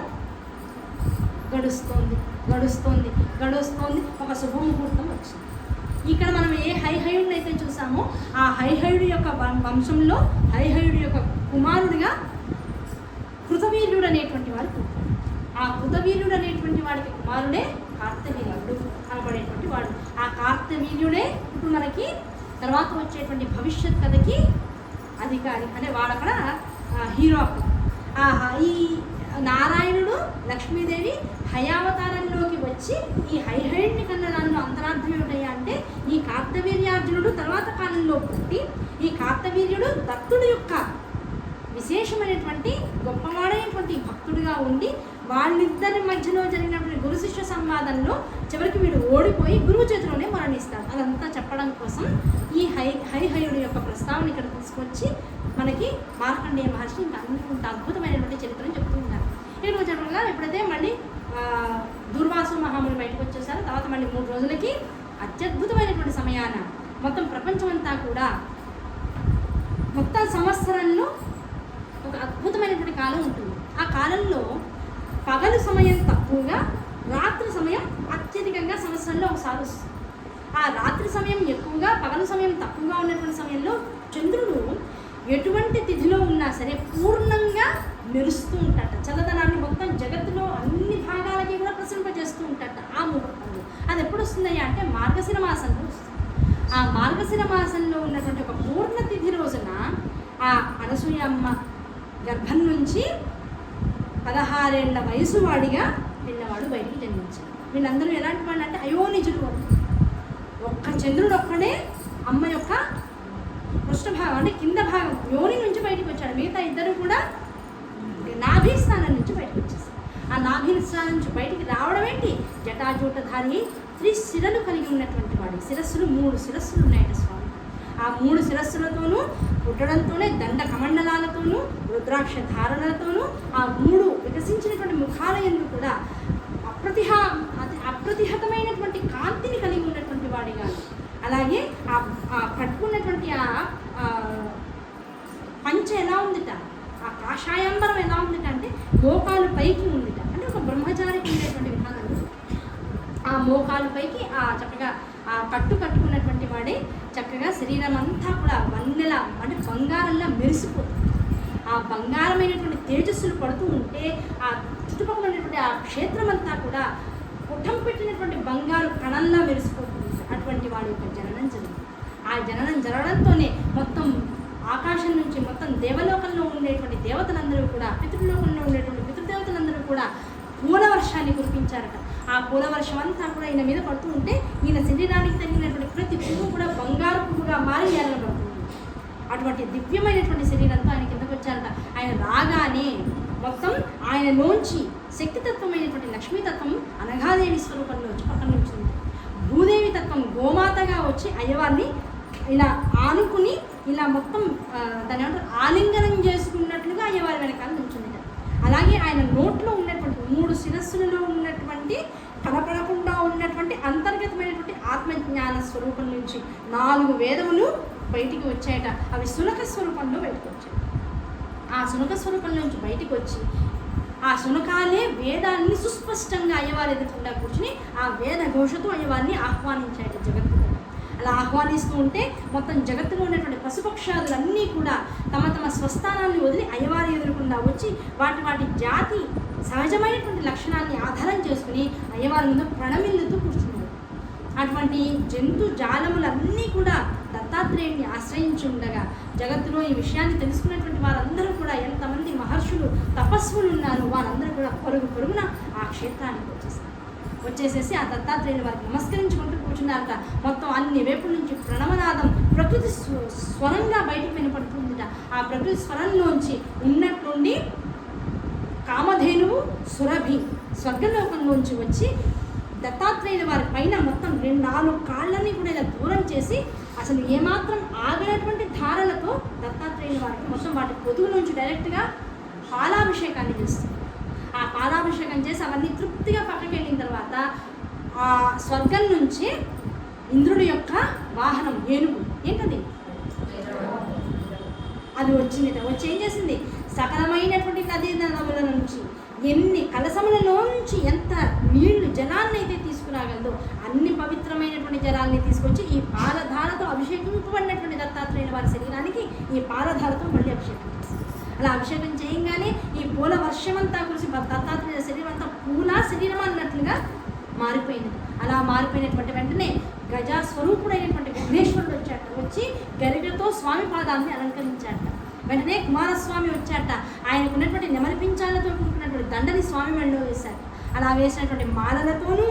గడుస్తోంది. ఒక శుభముహూర్తం వచ్చింది. ఇక్కడ మనం ఏ హైహయుడిని అయితే చూసామో ఆ హైహయుడి యొక్క వంశంలో హైహయుడి యొక్క కుమారుడిగా కృతవీర్యుడు అనేటువంటి వాడు పుట్టాడు. ఆ కృతవీర్యుడు అనేటువంటి వాడికి కుమారుడే కార్తవీర్యుడు అనబడేటువంటి వాడు. ఆ కార్తవీర్యుడే ఇప్పుడు మనకి తర్వాత వచ్చేటువంటి భవిష్యత్ కథకి అధికారి. అంటే వాడక్కడ హీరో. ఈ నారాయణుడు లక్ష్మీదేవి హయావతారంలోకి వచ్చి ఈ హైహయుడిని కన్న దానిలో అంతరార్థం ఏమిటయ్యా అంటే, ఈ కార్తవీర్యార్జునుడు తర్వాత కాలంలో పుట్టి ఈ కార్తవీర్యుడు దత్తుడి యొక్క విశేషమైనటువంటి గొప్పవాడైనటువంటి భక్తుడిగా ఉండి వాళ్ళిద్దరి మధ్యలో జరిగినటువంటి గురు శిష్య సంవాదంలో చివరికి వీడు ఓడిపోయి గురువు చేతిలోనే మరణిస్తాడు. అదంతా చెప్పడం కోసం ఈ హైహయుడి యొక్క ప్రస్తావన ఇక్కడ తీసుకొచ్చి మనకి మార్కండేయ మహర్షి ఇంత అద్భుతమైనటువంటి చరిత్రను చెప్తూ ఉన్నారు. ఇక్కడ చెప్పగా ఎప్పుడైతే మళ్ళీ దుర్వాసు మహాముని బయటకు వచ్చేసారు, తర్వాత మళ్ళీ 3 రోజులకి అత్యద్భుతమైనటువంటి సమయాన మొత్తం ప్రపంచం అంతా కూడా మొత్తం సంవత్సరంలో ఒక అద్భుతమైనటువంటి కాలం ఉంటుంది. ఆ కాలంలో పగలు సమయం తక్కువగా, రాత్రి సమయం అత్యధికంగా సంవత్సరంలో ఒకసారి వస్తుంది. ఆ రాత్రి సమయం ఎక్కువగా, పగలు సమయం తక్కువగా ఉన్నటువంటి సమయంలో చంద్రుడు ఎటువంటి తిథిలో ఉన్నా సరే పూర్ణంగా మెరుస్తూ ఉంటాట. చల్లదనాన్ని మొత్తం జగత్తులో అన్ని భాగాలకి కూడా ప్రసరింపజేస్తూ ఉంటాట ఆ ముహూర్తంలో. అది ఎప్పుడు వస్తుందయ్యా అంటే మార్గశిర మాసంలో వస్తుంది. ఆ మార్గశిర మాసంలో ఉన్నటువంటి ఒక పూర్ణ తిథి రోజున ఆ అనసూయ అమ్మ గర్భం నుంచి 16 ఏళ్ల వయసు వాడిగా పిల్లవాడు బయటికి జన్మించాడు. వీళ్ళందరూ ఎలాంటి వాళ్ళు అంటే అయోనిజుడు. ఒక్క చంద్రుడు ఒక్కడే అమ్మ యొక్క పృష్ఠభాగం అంటే కింద భాగం యోని నుంచి బయటకు వచ్చాడు. మిగతా ఇద్దరు కూడా నాభీస్థానం నుంచి బయటకు వచ్చేసారు. ఆ నాభీస్థానం నుంచి బయటికి రావడం ఏంటి? జటాజూటధారి 3 శిరలు కలిగి ఉన్నటువంటి వాడు. శిరస్సులు 3 శిరస్సులు ఉన్నాయట స్వామి. ఆ 3 శిరస్సులతోనూ పుట్టడంతోనే దండ కమండలాలతోనూ రుద్రాక్ష ధారణలతోనూ ఆ 3 వికసించినటువంటి ముఖాల యందు కూడా అప్రతిహతమైనటువంటి కాంతిని కలిగి ఉన్నటువంటి వాడిగా, అలాగే ఆ కట్టుకున్నటువంటి ఆ పంచ ఎలా ఉందిట, ఆ కాషాయాంబరం ఎలా ఉందిట అంటే మోకాలు పైకి ఉందిట. అంటే ఒక బ్రహ్మచారికి ఉండేటువంటి విధానం. ఆ మోకాలు పైకి ఆ చక్కగా ఆ కట్టుకున్నటువంటి వాడే చక్కగా శరీరం అంతా కూడా వన్నెల అంటే బంగారంలా మెరిసిపోతుంది. ఆ బంగారమైనటువంటి తేజస్సులు పడుతూ ఉంటే ఆ చుట్టుపక్కల ఉన్నటువంటి ఆ క్షేత్రం అంతా కూడా పుట్టం పెట్టినటువంటి బంగారు కణంలా మెరిసిపోతుంది. అటువంటి వాడి యొక్క జననం జరిగింది. ఆ జననం జరగడంతోనే మొత్తం ఆకాశం నుంచి మొత్తం దేవలోకంలో ఉండేటువంటి దేవతలందరూ కూడా, పితృలోకంలో ఉండేటువంటి పితృదేవతలందరూ కూడా పూలవర్షాన్ని కురిపించారట. ఆ పూలవర్షం అంతా కూడా ఈయన మీద పడుతూ ఉంటే ఈయన శరీరానికి తగినటువంటి ప్రతి పువ్వు కూడా బంగారు పువ్వుగా మారి ఏలబడుతుంది. అటువంటి దివ్యమైనటువంటి శరీరంతో ఆయన కిందకు వచ్చారట. ఆయన రాగానే మొత్తం ఆయనలోంచి శక్తితత్వమైనటువంటి లక్ష్మీతత్వం అనఘాదేవి స్వరూపంలో వచ్చి పక్కన నుంచింది. భూదేవి తత్వం గోమాతగా వచ్చి అయ్యవారిని ఇలా ఆనుకుని ఇలా మొత్తం దాని ఏమంటారు ఆలింగనం చేసుకున్నట్లుగా అయ్యవారి వెనకాల నుంచింది. అలాగే ఆయన నోట్లో ఉన్నటువంటి 3 శిరస్సులలో ఉన్నటువంటి కనపడకుండా ఉన్నటువంటి అంతర్గతమైనటువంటి ఆత్మజ్ఞాన స్వరూపం నుంచి 4 వేదములు బయటికి వచ్చాయట. అవి శునక స్వరూపంలో బయటకు వచ్చాయి. ఆ శునక స్వరూపం నుంచి బయటికి వచ్చి ఆ శునకాలే వేదాన్ని సుస్పష్టంగా అయ్యవారి ఎదుర్కొండా కూర్చుని ఆ వేద ఘోషతో అయ్యవారిని ఆహ్వానించాయట జగత్తులో. అలా ఆహ్వానిస్తూ ఉంటే మొత్తం జగత్తులో ఉన్నటువంటి పశుపక్షాదులన్నీ కూడా తమ తమ స్వస్థానాన్ని వదిలి అయ్యవారి ఎదురుకుండా వచ్చి వాటి జాతి సహజమైనటువంటి లక్షణాన్ని ఆధారం చేసుకుని అయ్యవారి ముందు ప్రణమిల్లుతూ కూర్చున్నారు. అటువంటి జంతు జాలములన్నీ కూడా దత్తాత్రేయుడిని ఆశ్రయించి ఉండగా జగత్తులో ఈ విషయాన్ని తెలుసుకున్నటువంటి వారందరూ కూడా ఎంతమంది మహర్షులు తపస్సులు ఉన్నారు వారందరూ కూడా పరుగున ఆ క్షేత్రానికి వచ్చేసేసి ఆ దత్తాత్రేయుని వారికి నమస్కరించుకుంటూ కూర్చున్నారట. మొత్తం అన్ని వైపుల నుంచి ప్రణవనాదం ప్రకృతి స్వరంగా బయటకు వినపడుతుందిట. ఆ ప్రకృతి స్వరంలోంచి ఉన్నట్టుండి కామధేనువు సురభి స్వర్గలోకంలోంచి వచ్చి దత్తాత్రేయుల వారి పైన మొత్తం 4 కాళ్ళని కూడా ఇలా దూరం చేసి అసలు ఏమాత్రం ఆగనటువంటి ధారలతో దత్తాత్రేయుల వారికి మొత్తం వాటి పొదుగు నుంచి డైరెక్ట్గా పాలాభిషేకాన్ని చేస్తుంది. ఆ పాలాభిషేకం చేసి అవన్నీ తృప్తిగా పక్కకి వెళ్ళిన తర్వాత ఆ స్వర్గం నుంచి ఇంద్రుడి యొక్క వాహనం ఏనుగు ఏంటది అది వచ్చింది. వచ్చి ఏం చేసింది సకలమైనటువంటి నదీ నదముల నుంచి ఎన్ని కలసములలోంచి ఎంత నీళ్లు జలాన్ని అయితే తీసుకురాగలదో అన్ని పవిత్రమైనటువంటి జలాన్ని తీసుకొచ్చి ఈ పాలధారతో అభిషేకింపబడినటువంటి దత్తాత్రేయుల వారి శరీరానికి ఈ పాలధారతో మళ్ళీ అభిషేకం చేసింది. అలా అభిషేకం చేయగానే ఈ పూల వర్షమంతా కురిసి దత్తాత్రేయుల శరీరం అంతా పూల శరీరం అన్నట్లుగా మారిపోయింది. అలా మారిపోయినటువంటి వెంటనే గజస్వరూపుడైనటువంటి విఘ్నేశ్వరుడు వచ్చాట. వచ్చి గరికతో స్వామి పాదాన్ని అలంకరించాట. వెంటనే కుమారస్వామి వచ్చాట. ఆయనకు ఉన్నటువంటి నెమలి పించాలతో కూడుకున్నటువంటి దండని స్వామి మెడలో వేశారు. అలా వేసినటువంటి మాలలతోనూ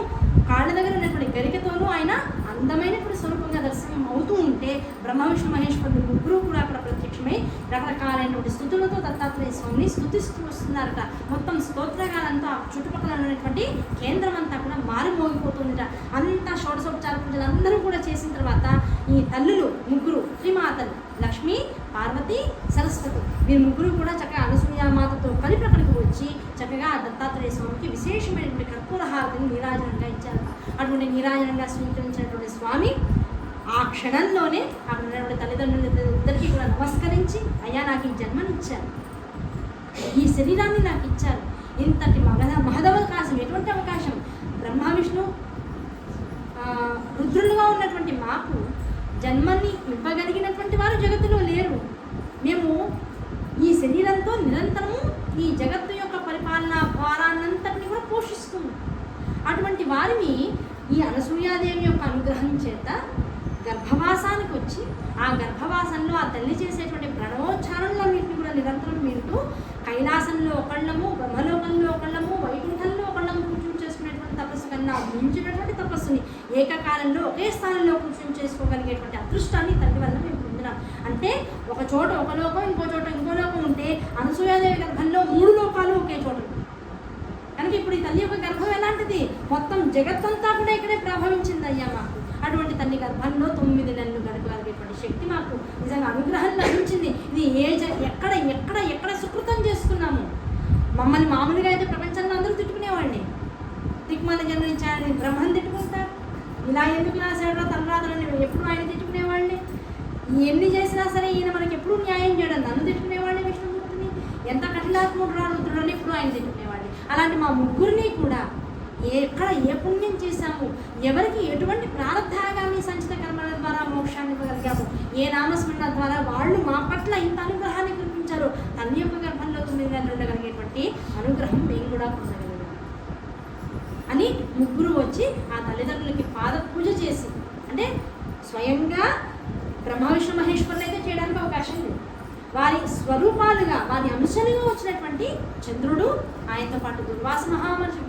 కాళ్ళ దగ్గర ఉన్నటువంటి గరికతోనూ ఆయన అందమైనటువంటి స్వరూపంగా దర్శనం అవుతూ ఉంటే బ్రహ్మ విష్ణు మహేశ్వరుడు ముగ్గురు కూడా అక్కడ ప్రత్యక్షమై రకరకాలైనటువంటి స్థుతులతో దత్తాత్రేయ స్వామిని స్తుతిస్తూ వస్తున్నారట. మొత్తం స్తోత్రగాలంతా చుట్టుపక్కల ఉన్నటువంటి కేంద్రం అంతా కూడా మారిమోగిపోతుందిట. అంతా షోడశోపచార పూజలు అందరూ కూడా చేసిన తర్వాత ఈ తల్లులు ముగ్గురు త్రిమాతలు లక్ష్మి పార్వతి సరస్వతి వీరు ముగ్గురు కూడా చక్కగా అనసూయామాతతో కలిపి అక్కడికి వచ్చి చక్కగా దత్తాత్రేయ స్వామికి విశేషమైనటువంటి కర్పూర హారతిని నీరాజనంగా ఇచ్చారు. అటువంటి నీరాజనంగా స్వీకరించినటువంటి స్వామి ఆ క్షణంలోనే అక్కడ ఉన్నటువంటి తల్లిదండ్రులిద్దరికీ కూడా నమస్కరించి అయ్యా నాకు ఈ జన్మనిచ్చారు, ఈ శరీరాన్ని నాకు ఇచ్చారు, ఇంతటి మహదవకాశం ఎటువంటి అవకాశం బ్రహ్మ విష్ణు రుద్రులుగా ఉన్నటువంటి మాకు జన్మని ఇవ్వగలిగినటువంటి వారు జగత్తులో లేరు. మేము ఈ శరీరంతో నిరంతరము ఈ జగత్తు యొక్క పరిపాలనా భారాన్నంతటిని కూడా పోషిస్తున్నాం. అటువంటి వారిని ఈ అనసూయాదేవి యొక్క అనుగ్రహం చేత గర్భవాసానికి వచ్చి ఆ గర్భవాసంలో ఆ తల్లి చేసేటువంటి ప్రణవోచ్చారణలన్నింటినీ కూడా నిరంతరం వింటూ కైలాసంలో ఒకళ్ళము, బ్రహ్మలోకంలో ఒకళ్ళము, వైకుంఠంలో ఒకళ్ళము కూర్చుని చేసుకునేటువంటి తపస్సు కన్నా మించినటువంటి తపస్సుని ఏకకాలంలో ఒకే స్థానంలో కూర్చుని చేసుకోగలిగేటువంటి అదృష్టాన్ని తల్లి వల్ల మేము పొందినాం. అంటే ఒక చోట ఒక లోకం, ఇంకో చోట ఇంకో లోకం ఉంటే అనసూయాదేవి గర్భంలో 3 లోకాలు ఒకే చోట. కనుక ఇప్పుడు ఈ తల్లి యొక్క గర్భం ఎలాంటిది మొత్తం జగత్తంతా కూడా ఇక్కడే ప్రభావించింది అయ్యా మాకు. అటువంటి తల్లి గర్భంలో 9 నెలలు గడపగలిగేటువంటి శక్తి మాకు నిజంగా అనుగ్రహం లభించింది. ఇది ఎక్కడ ఎక్కడ ఎక్కడ సుకృతం చేసుకున్నాము. మమ్మల్ని మామూలుగా అయితే ప్రపంచంలో అందరూ తిట్టుకునేవాడిని, దిక్మాల జన్మనిచ్చారని బ్రహ్మని తిట్టుకుంటారు, ఇలా ఎందుకు రాశాడో తలరాతలని ఎప్పుడు ఆయన తిట్టుకునేవాడిని. ఎన్ని చేసినా సరే ఈయన మనకి ఎప్పుడు న్యాయం చేయడం నన్ను తిట్టుకునేవాడిని, విష్ణుమూర్తిని ఎంత కఠినాత్ముడు రుద్రుడని ఎప్పుడు ఆయన తిట్టుకునేవాడిని. అలాంటి మా ముగ్గురిని కూడా ఎక్కడ ఏ పుణ్యం చేశాము, ఎవరికి ఎటువంటి ప్రారంధాగామి సంచిత కర్మల ద్వారా మోక్షాన్ని ఇవ్వగలిగాము, ఏ నామస్మరణ ద్వారా వాళ్ళు మా పట్ల ఇంత అనుగ్రహాన్ని కురిపించారో తల్లి యొక్క గర్భంలో 9 నెలలు ఉండగలిగేటువంటి అనుగ్రహం మేము కూడా పొందగలిగాము అని ముగ్గురు వచ్చి ఆ తల్లిదండ్రులకి పాద పూజ చేసి, అంటే స్వయంగా బ్రహ్మ విష్ణు మహేశ్వరులు అయితే చేయడానికి అవకాశం లేదు, వారి స్వరూపాలుగా వారి అంశాలుగా వచ్చినటువంటి చంద్రుడు, ఆయనతో పాటు దుర్వాస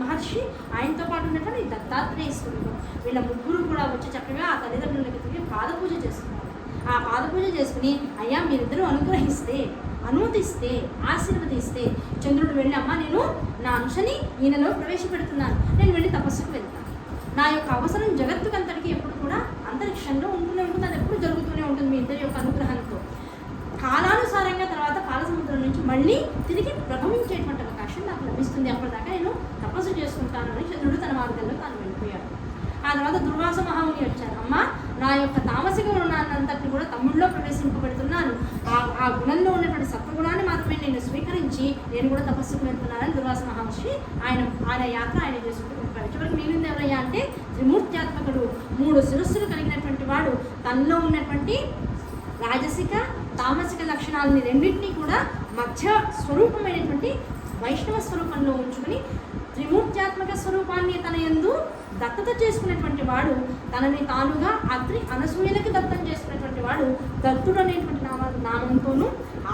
మహర్షి, ఆయనతో పాటు ఉన్నటువంటి దత్తాత్రేయ స్వరూపం, వీళ్ళ ముగ్గురు కూడా వచ్చి చక్కగా ఆ తల్లిదండ్రులకి తిరిగి పాద పూజ చేస్తున్నారు. ఆ పాద పూజ చేసుకుని అయ్యా మీరిద్దరూ అనుమతిస్తే ఆశీర్వదిస్తే చంద్రుడు వెళ్ళి అమ్మ నేను నా అంశని ఈయనలో ప్రవేశపెడుతున్నాను, నేను వెళ్ళి తపస్సుకు వెళ్తాను. నా యొక్క అవసరం జగత్తుకంతటికి ఎప్పుడు కూడా అంతరిక్షంలో ఉంటూనే ఉంటుంది, అది ఎప్పుడు జరుగుతూనే ఉంటుంది మీ ఇద్దరి యొక్క అనుగ్రహంతో. కాలానుసారంగా తర్వాత పాలసముద్రం నుంచి మళ్ళీ తిరిగి ప్రభవించేటువంటి అవకాశం నాకు లభిస్తుంది, అప్పటిదాకా నేను తపస్సు చేసుకుంటాను అని చంద్రుడు తన మార్గంలో తాను వెళ్ళిపోయాడు. ఆ తర్వాత దుర్వాస మహాముని వచ్చారు, అమ్మ నా యొక్క తామసిక గుణాన్నంతటిని కూడా తమ్ముళ్ళలో ప్రవేశింపబడుతున్నాను, ఆ గుణంలో ఉన్నటువంటి సత్వగుణాన్ని మాత్రమే నేను స్వీకరించి నేను కూడా తపస్సుకు వెళ్తున్నానని దుర్వాస మహాముషి ఆయన యాత్ర ఆయన చేసుకుంటూ వెళ్ళిపోయాడు. చివరికి మిగిలింది ఎవరయ్యా అంటే త్రిమూర్త్యాత్మకుడు, 3 శిరస్సులు కలిగినటువంటి వాడు, తనలో ఉన్నటువంటి రాజసిక తామసిక లక్షణాలని రెండింటినీ కూడా మధ్య స్వరూపమైనటువంటి వైష్ణవ స్వరూపంలో ఉంచుకొని త్రిమూర్త్యాత్మక స్వరూపాన్ని తన యందు దత్తత చేసుకునేటువంటి వాడు, తనని తానుగా అత్రి అనసూయలకి దత్తం చేసుకునేటువంటి వాడు దత్తుడు అనేటువంటి నామంతోనూ,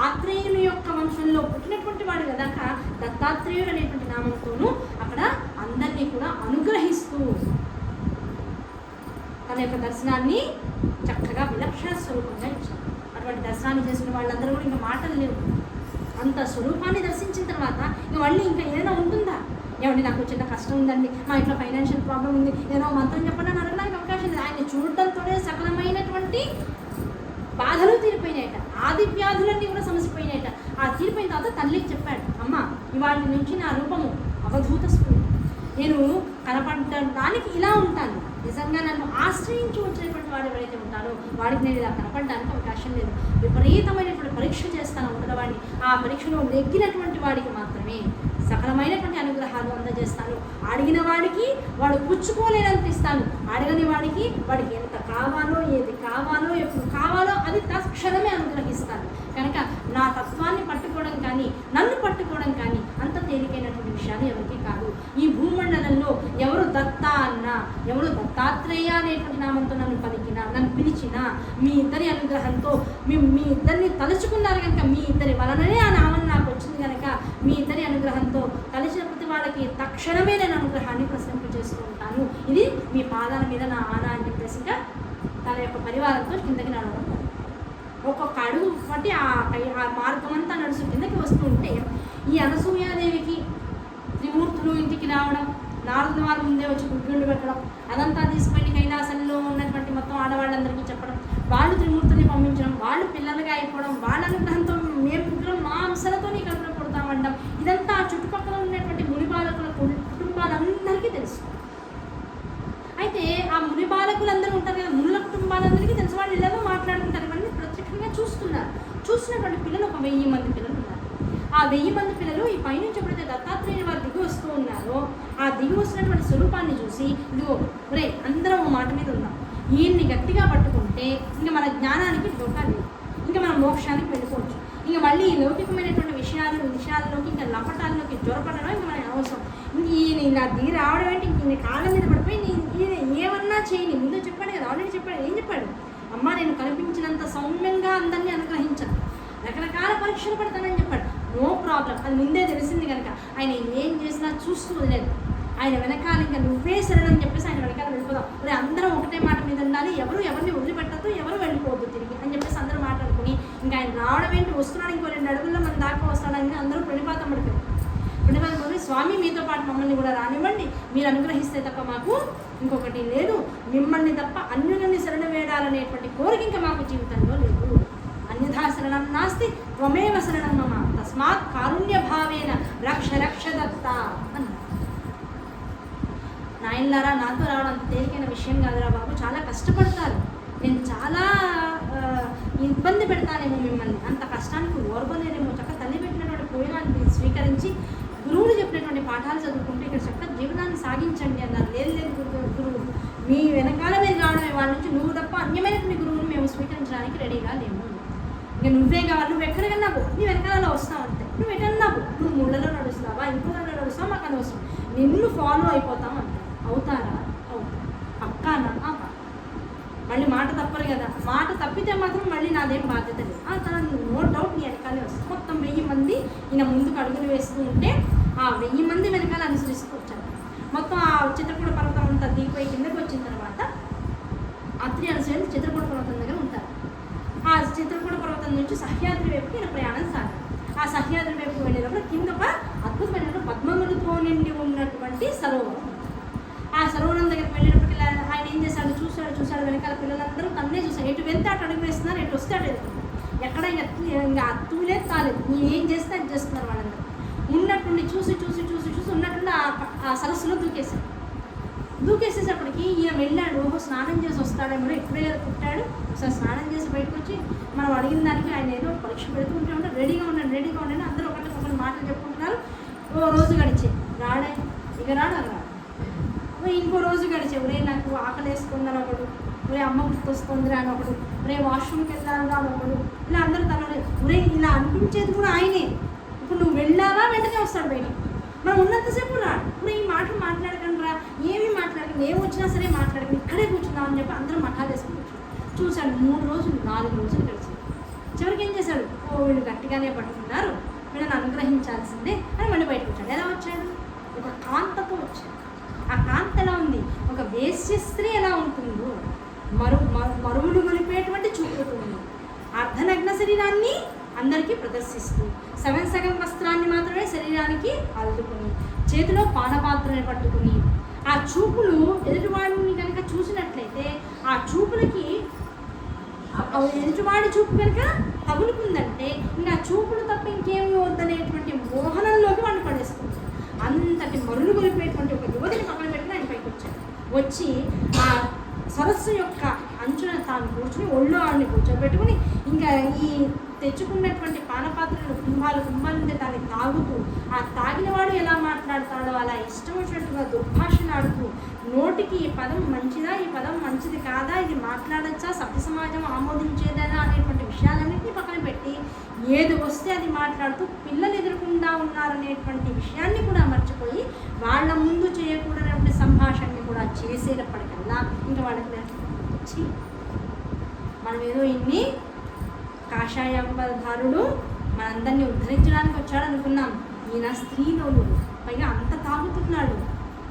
ఆత్రేయుని యొక్క వంశంలో పుట్టినటువంటి వాడు కనుక దత్తాత్రేయుడు అనేటువంటి నామంతోనూ అక్కడ అందరినీ కూడా అనుగ్రహిస్తూ తన యొక్క దర్శనాన్ని చక్కగా విలక్షణ స్వరూపంగా ఇచ్చారు. అటువంటి దర్శనాన్ని చేసుకునే వాళ్ళందరూ కూడా ఇంకా మాటలు లేవు. అంత స్వరూపాన్ని దర్శించిన తర్వాత ఇంకా మళ్ళీ ఇంకా ఏదైనా ఉంటుందా? ఏమంటే నాకు చిన్న కష్టం ఉందండి, మా ఇంట్లో ఫైనాన్షియల్ ప్రాబ్లం ఉంది, ఏదో మంత్రం చెప్పండి అని అడగడానికి అవకాశం లేదు. ఆయన చూడటంతోనే సకలమైనటువంటి బాధలు తీరిపోయినాయట, ఆది వ్యాధులన్నీ కూడా సమసిపోయినాయట. ఆ తీరిపోయిన తర్వాత తల్లికి చెప్పాడు, అమ్మ ఇవాళ నుంచి నా రూపము అవధూత స్ఫూర్తి, నేను కనపడడానికి ఇలా ఉంటాను, నిజంగా నన్ను ఆశ్రయించి వచ్చినటువంటి వాడు ఎవరైతే ఉంటారో వాడికి నేను ఇలా కనపడడానికి అవకాశం లేదు, విపరీతమైనటువంటి పరీక్ష చేస్తాను ఉన్నవాడిని, ఆ పరీక్షలో నెగ్గినటువంటి వాడికి మాత్రమే సకలమైనటువంటి అనుగ్రహాలు అందజేస్తాను, అడిగిన వాడికి వాడు పుచ్చుకోలేనంత ఇస్తాను, అడగని వాడికి వాడికి ఎంత కావాలో ఏది కావాలో ఎప్పుడు కావాలో అది తక్షణమే అనుగ్రహిస్తాను. కనుక నా తత్వాన్ని పట్టుకోవడం కానీ నన్ను పట్టుకోవడం కానీ అంత తేలికైనటువంటి విషయాలు ఎవరికి కాదు. ఈ భూమండలంలో ఎవరు దత్త అన్నా, ఎవరు దత్తాత్రేయ అనేటువంటి నామంతో నన్ను పలికినా, నన్ను పిలిచినా, మీ ఇద్దరి అనుగ్రహంతో మీ ఇద్దరిని తలుచుకున్నారు కనుక, మీ ఇద్దరి వలననే ఆ నామం నాకు వచ్చింది కనుక, మీ ఇద్దరి అనుగ్రహంతో కలిసిన ప్రతి వాళ్ళకి తక్షణమే నేను అనుగ్రహాన్ని ప్రసరింపజేస్తూ ఉంటాను. ఇది మీ పాదాల మీద నా ఆన అని చెప్పేసి తన యొక్క పరివారంతో కిందకి నడవడం. ఒక్కొక్క అడుగు బట్టి ఆ మార్గం అంతా నడుచు కిందకి వస్తూ ఉంటే ఈ అనసూయాదేవికి త్రిమూర్తులు ఇంటికి రావడం, నారదుల వారు ముందే వచ్చి గుడ్డుండి పెట్టడం, అదంతా తీసుకొని కైలాసంలో ఉన్నటువంటి మొత్తం ఆడవాళ్ళందరికీ చెప్పడం, వాళ్ళు త్రిమూర్తుల్ని పంపించడం, వాళ్ళు పిల్లలుగా అయిపోవడం, వాళ్ళ అనుగ్రహంతో మేము పుట్టడం, మా అంశాలతో నీ కడుపులో పుడతామండం, ఇదంతా ఆ చుట్టుపక్కల ఉన్నటువంటి మునిబాలకుల కుటుంబాలందరికీ తెలుసు. అయితే ఆ ముని బాలకులందరూ ఉంటారు కదా, మునుల కుటుంబాలందరికీ తెలుసు, వాళ్ళు ఇళ్ళలో మాట్లాడుకుంటారు, ఇవన్నీ ప్రత్యక్షంగా చూస్తున్నారు. చూసినటువంటి పిల్లలు ఒక 1000 మంది పిల్లలు ఉన్నారు. ఆ 1000 మంది పిల్లలు ఈ పైనుంచి ఎప్పుడైతే దత్తాత్రేయుని వారు దిగి వస్తూ ఉన్నారో ఆ దిగి వస్తున్నటువంటి స్వరూపాన్ని చూసి, ఇదిగో రే అందరం ఓ మాట మీద ఉన్నాం, ఈయన్ని గట్టిగా పట్టుకుంటే ఇంకా మన జ్ఞానానికి డోకా లేదు, ఇంకా మనం మోక్షానికి వెళ్ళిపోవచ్చు, ఇంకా మళ్ళీ ఈ లౌకికమైనటువంటి విషయాల్లోకి ఇంకా లపటాల్లోకి జ్వరపడడం ఇంకా మనకి అవసరం. ఇంక ఈయన ఇలా దిగి రావడం ఏంటి, ఇంక ఈయన కాళ్ళ మీద పడిపోయి ఈయన ఏమన్నా చేయని ముందు చెప్పాడు కదా, ఆల్రెడీ చెప్పాడు. ఏం చెప్పాడు? అమ్మ నేను కనిపించినంత సౌమ్యంగా అందరినీ అనుగ్రహించాను, రకరకాల పరీక్షలు పడతానని చెప్పాడు. నో ప్రాబ్లం, అది ముందే తెలిసింది కనుక ఆయన ఏం చేసినా చూస్తూ వదిలేదు. ఆయన వెనకాల ఇంకా నువ్వే శరణని చెప్పేసి ఆయన వెనకాల వెళ్ళిపోదాం, మరి అందరం ఒకటే మాట మీద ఉండాలి, ఎవరిని వదిలిపెట్టద్దు, ఎవరు వెళ్ళిపోవద్దు తిరిగి అని చెప్పేసి అందరూ మాట్లాడుకుని ఇంకా ఆయన రావడం ఏంటి, వస్తున్నాడు, ఇంకో 2 అడుగుల్లో మన దాకా వస్తాడని అందరూ ప్రణిపాతం పడిపోయారు. స్వామి మీతో పాటు మమ్మల్ని కూడా రానివ్వండి, మీరు అనుగ్రహిస్తే తప్ప మాకు ఇంకొకటి లేదు, మిమ్మల్ని తప్ప అన్యులని శరణ వేడాలనేటువంటి కోరిక ఇంకా మాకు జీవితంలో లేదు, అన్యథా శరణం నాస్తి త్వమేవ శరణం మమ తస్మాత్ కారుణ్య భావేన రక్ష రక్ష దత్త అన్నారు. నాయనలారా నాతో రావడం అంత తేలికైన విషయం కాదురా బాబు, చాలా కష్టపడతారు, నేను చాలా ఇబ్బంది పెడతానేమో మిమ్మల్ని, అంత కష్టానికి ఓర్వలేనేమో, చక్కగా తల్లి పెట్టినటువంటి పూజనాన్ని స్వీకరించి గురువులు చెప్పినటువంటి పాఠాలు చదువుకుంటూ ఇక్కడ చక్కగా జీవనాన్ని సాగించండి అన్నారు. లేదు గురువు మీ వెనకాల మీరు రావడమే, వాళ్ళ నుంచి నువ్వు తప్ప అన్యమైనటువంటి గురువును మేము స్వీకరించడానికి రెడీగా లేము, ఇంకా నువ్వే కావాలి, నువ్వు ఎక్కడికన్నా పో, నీ వెనకాలలో వస్తావు అంతే, నువ్వు ఎక్కడన్నా పో, నువ్వు ముళ్ళలో నడుస్తావా ఇంకో నడుస్తావా మాకు అనవసరం, నిన్ను ఫాలో అయిపోతాం అంటారు. అవుతారా? అవుతారు. పక్కానా? మళ్ళీ మాట తప్పరు కదా, మాట తప్పితే మాత్రం మళ్ళీ నాదేం బాధ్యత లేదు, తన నో డౌట్ నీ వెనకాలే వస్తుంది. మొత్తం 1000 మంది ఈయన ముందుకు అడుగులు వేస్తూ ఉంటే ఆ 1000 మంది వెనకాల అనుసరిస్తూ వచ్చారు. మొత్తం ఆ చిత్రకూట పర్వతం అంతా దిగిపోయి కిందకి వచ్చిన తర్వాత అత్రి అనుసరించి చిత్రకూట పర్వతం దగ్గర ఉంటారు. చిత్రకూట పర్వతం నుంచి సహ్యాద్రి వైపుకి ఈయన ప్రయాణం సాగారు. ఆ సహ్యాద్రి వైపు వెళ్ళినప్పుడు కింద ఒక అద్భుతమైనటువంటి పద్మములతో నిండి ఉన్నటువంటి సరోవరం. ఆ సరోవరం దగ్గరికి వెళ్ళినప్పటికీ ఆయన ఏం చేశాడు, చూశాడు వెనకాల పిల్లలందరూ తన్నే చూశారు. ఎటు వెళ్తే అటు అడుగు వేస్తున్నారు, ఎటు వస్తే అటు వెళ్తున్నారు. ఎక్కడ ఇంకా అత్తులేదు తాలేదు, నువ్వు ఏం చేస్తే అది చేస్తున్నారు వాళ్ళందరూ. ఉన్నట్టుండి చూసి ఉన్నట్టుండి ఆ సరస్సులో దూకేసేటప్పటికి ఈయన వెళ్ళాడు. ఓహో స్నానం చేసి వస్తాడేమో, ఎప్పుడే పుట్టాడు, ఒకసారి స్నానం చేసి బయటకు వచ్చి మనం అడిగిన దానికి ఆయన ఏదో పరీక్ష పెడుతుంటే ఉంటాడు. రెడీగా ఉండండి అందరూ ఒకటి మాటలు చెప్పుకుంటున్నారు. ఓ రోజు గడిచే రాడు, అలా రాడు. ఇంకో రోజు గడిచే, ఒరే నాకు ఆకలి వేసుకుందని ఒకడు, ఒరే అమ్మ గుర్తొస్తుందిరా అని ఒకడు, ఒరే వాష్రూమ్కి వెళ్ళాలిరా అని ఒకడు. ఇలా అందరూ తనలో ఒరే ఇలా అనిపించేది కూడా ఆయనే. ఇప్పుడు నువ్వు వెళ్ళావా వెంటనే వస్తాడు బయటికి. మనం ఉన్నంతసేపు రాడు. ఇప్పుడు ఈ మాటలు మాట్లాడకండి రా, ఏమీ మాట్లాడకండి, ఏమి వచ్చినా సరే మాట్లాడకండి, ఇక్కడే కూర్చుందాం అని చెప్పి అందరూ మఠాలు వేసుకుని చూశాడు. 3 రోజులు 4 రోజులు గడిచాడు. చివరికి ఏం చేశాడు, వీళ్ళు గట్టిగానే పట్టుకున్నారు, వీళ్ళని అనుగ్రహించాల్సిందే అని మళ్ళీ బయటకు వచ్చాడు. ఎలా వచ్చాడు, ఒక కాంతతో వచ్చాడు. ఆ కాంత ఎలా ఉంది, ఒక వేశ్య స్త్రీ ఎలా ఉంటుందో మరువులు గొలిపేటువంటి చూపుతూ ఉంది. అర్ధనగ్న శరీరాన్ని అందరికీ ప్రదర్శిస్తూ సగం వస్త్రాన్ని మాత్రమే శరీరానికి అల్లుకుని చేతిలో పానపాత్రని పట్టుకుని ఆ చూపులు ఎదుటివాడిని కనుక చూసినట్లయితే ఆ చూపులకి ఎదుటివాడి చూపు కనుక తగులుకుందంటే ఇంకా చూపులు తప్ప ఇంకేమి వద్దనేటువంటి మోహనంలోకి వాడిని పడేస్తుంది. అంతటి మరులు గొలిపేటువంటి ఒక యువతిని పక్కన పెట్టుకుని ఆయన పైకి వచ్చాడు. వచ్చి ఆ సరస్సు యొక్క అంచున తాను కూర్చుని ఒళ్ళో ఆడిని కూర్చోబెట్టుకుని ఇంకా ఈ తెచ్చుకున్నటువంటి పానపాత్రలు కుంభాలు ఉంటే దాన్ని తాగుతూ ఆ తాగినవాడు ఎలా మాట్లాడతాడో అలా ఇష్టం వచ్చినట్టుగా దుర్భాషలాడుతూ నోటికి ఈ పదం మంచిదా, ఈ పదం మంచిది కాదా, ఇది మాట్లాడచ్చా, సభ్య సమాజం ఆమోదించేదా అనేటువంటి విషయాలన్నింటినీ పక్కన పెట్టి ఏది వస్తే అది మాట్లాడుతూ పిల్లలు ఎదురకుండా ఉన్నారనేటువంటి విషయాన్ని కూడా మర్చిపోయి వాళ్ళ ముందు చేయకూడనటువంటి సంభాషణని కూడా చేసేటప్పటికల్లా ఇంకా వాళ్ళకి వచ్చి మనం ఏదో ఇన్ని కాషాయంబరధారుడు మనందరినీ ఉద్ధరించడానికి వచ్చాడు అనుకున్నాం. ఈయన స్త్రీలోను, పైగా అంత తాగుతున్నాడు.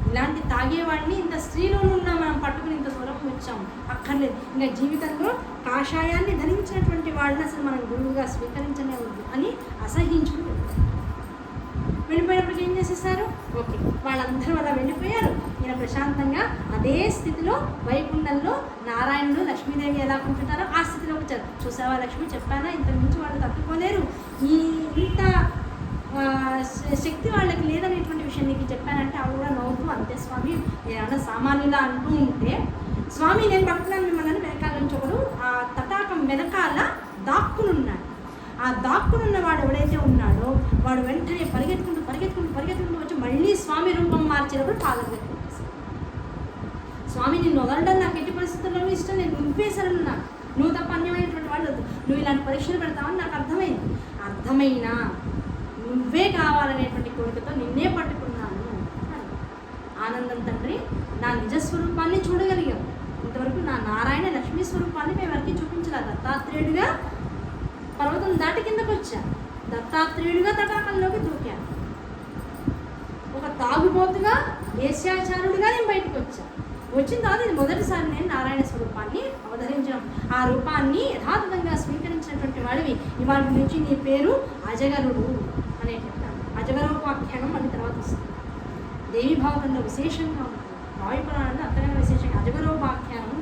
ఇలాంటి తాగేవాడిని ఇంత స్త్రీలోను ఉన్నా మనం పట్టుకుని ఇంత దూరం వచ్చాము, అక్కర్లేదు. ఇంకా జీవితంలో కాషాయాన్ని ధరించినటువంటి వాళ్ళని అసలు మనం గురువుగా స్వీకరించనే వద్దు అని అసహించుకుని వెళ్ళిపోయినప్పటికీ ఏం చేసేసారు, ఓకే వాళ్ళందరూ అలా వెళ్ళిపోయారు. ఈయన ప్రశాంతంగా అదే స్థితిలో వైకుంఠంలో నారాయణుడు లక్ష్మీదేవి ఎలా కూర్చుంటారో ఆ స్థితిలో వచ్చారు. చూసావా లక్ష్మి, చెప్పానా ఇంతకు మించి వాళ్ళు తట్టుకోలేరు, ఇంత శక్తి వాళ్ళకి లేదనేటువంటి విషయం నీకు చెప్పానంటే అవి కూడా నవ్వుతూ అంతే స్వామి ఏమన్నా సామాన్యులా అంటూ ఉంటే, స్వామి నేను పట్టుకున్నాను మిమ్మల్ని వెనకాల నుంచి ఒకడు ఆ తటాకం వెనకాల దాక్కునున్నాడు. ఆ దాక్కునున్న వాడు ఎవడైతే ఉన్నాడో వాడు వెంటనే పరిగెత్తుకుంటూ వచ్చి మళ్ళీ స్వామి రూపం మార్చేటప్పుడు పాదం పెట్టేసి, స్వామి నిన్ను వదలడం నాకు ఎట్టి పరిస్థితుల్లోనూ ఇష్టం లేదు, నువ్వే సరళ నాకు, నువ్వు తప్ప అన్యమైనటువంటి వాళ్ళు వద్దు, నువ్వు ఇలాంటి పరీక్షలు పెడతావని నాకు అర్థమైనా నువ్వే కావాలనేటువంటి కోరికతో నిన్నే పట్టుకున్నాను. ఆనందం తండ్రి, నా నిజస్వరూపాన్ని చూడగలిగాం, ఇంతవరకు నా నారాయణ లక్ష్మీ స్వరూపాన్ని మేము ఎవరికి చూపించలేదు. దత్తాత్రేయుడిగా పర్వతం దాటి కిందకు వచ్చా, దత్తాత్రేయుడిగా తటాకంలోకి దూకాను, ఒక తాగుబోతుగా వేశ్యాచారుడిగా నేను బయటకు వచ్చా. వచ్చిన తర్వాత ఇది మొదటిసారి నేను నారాయణ స్వరూపాన్ని అవతరించడం, ఆ రూపాన్ని యథాతథంగా స్వీకరించినటువంటి వాడివి. ఇవాళ నుంచి నీ పేరు అజగరుడు అనేటువంటి అజగరోపాఖ్యానం అని తర్వాత వస్తుంది. దేవి భాగంలో విశేషంగా ఉంటుంది, వాయుపురాణంలో అంతగా విశేషంగా అజగరోపాఖ్యానం.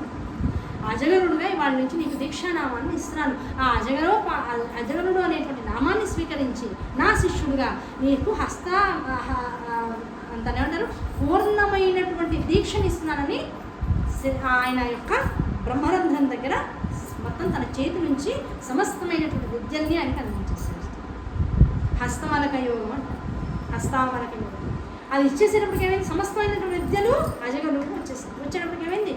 అజగరుడుగా ఇవాళ నుంచి నీకు దీక్షానామాన్ని ఇస్తున్నాను. ఆ అజగరుడు అనేటువంటి నామాన్ని స్వీకరించి నా శిష్యుడిగా నీకు అంతనేమంటారు పూర్ణమైనటువంటి దీక్షని ఇస్తున్నానని ఆయన యొక్క బ్రహ్మరంధ్రం దగ్గర మొత్తం తన చేతి నుంచి సమస్తమైనటువంటి విద్యల్ని ఆయనకు అందించేస్తారు. హస్తమలక యోగం అంటారు, హస్తామలక యోగం. అది ఇచ్చేసేటప్పటికి ఏమైంది, సమస్తమైనటువంటి విద్యలు అజగరుడికి వచ్చేటప్పటికి ఏమైంది,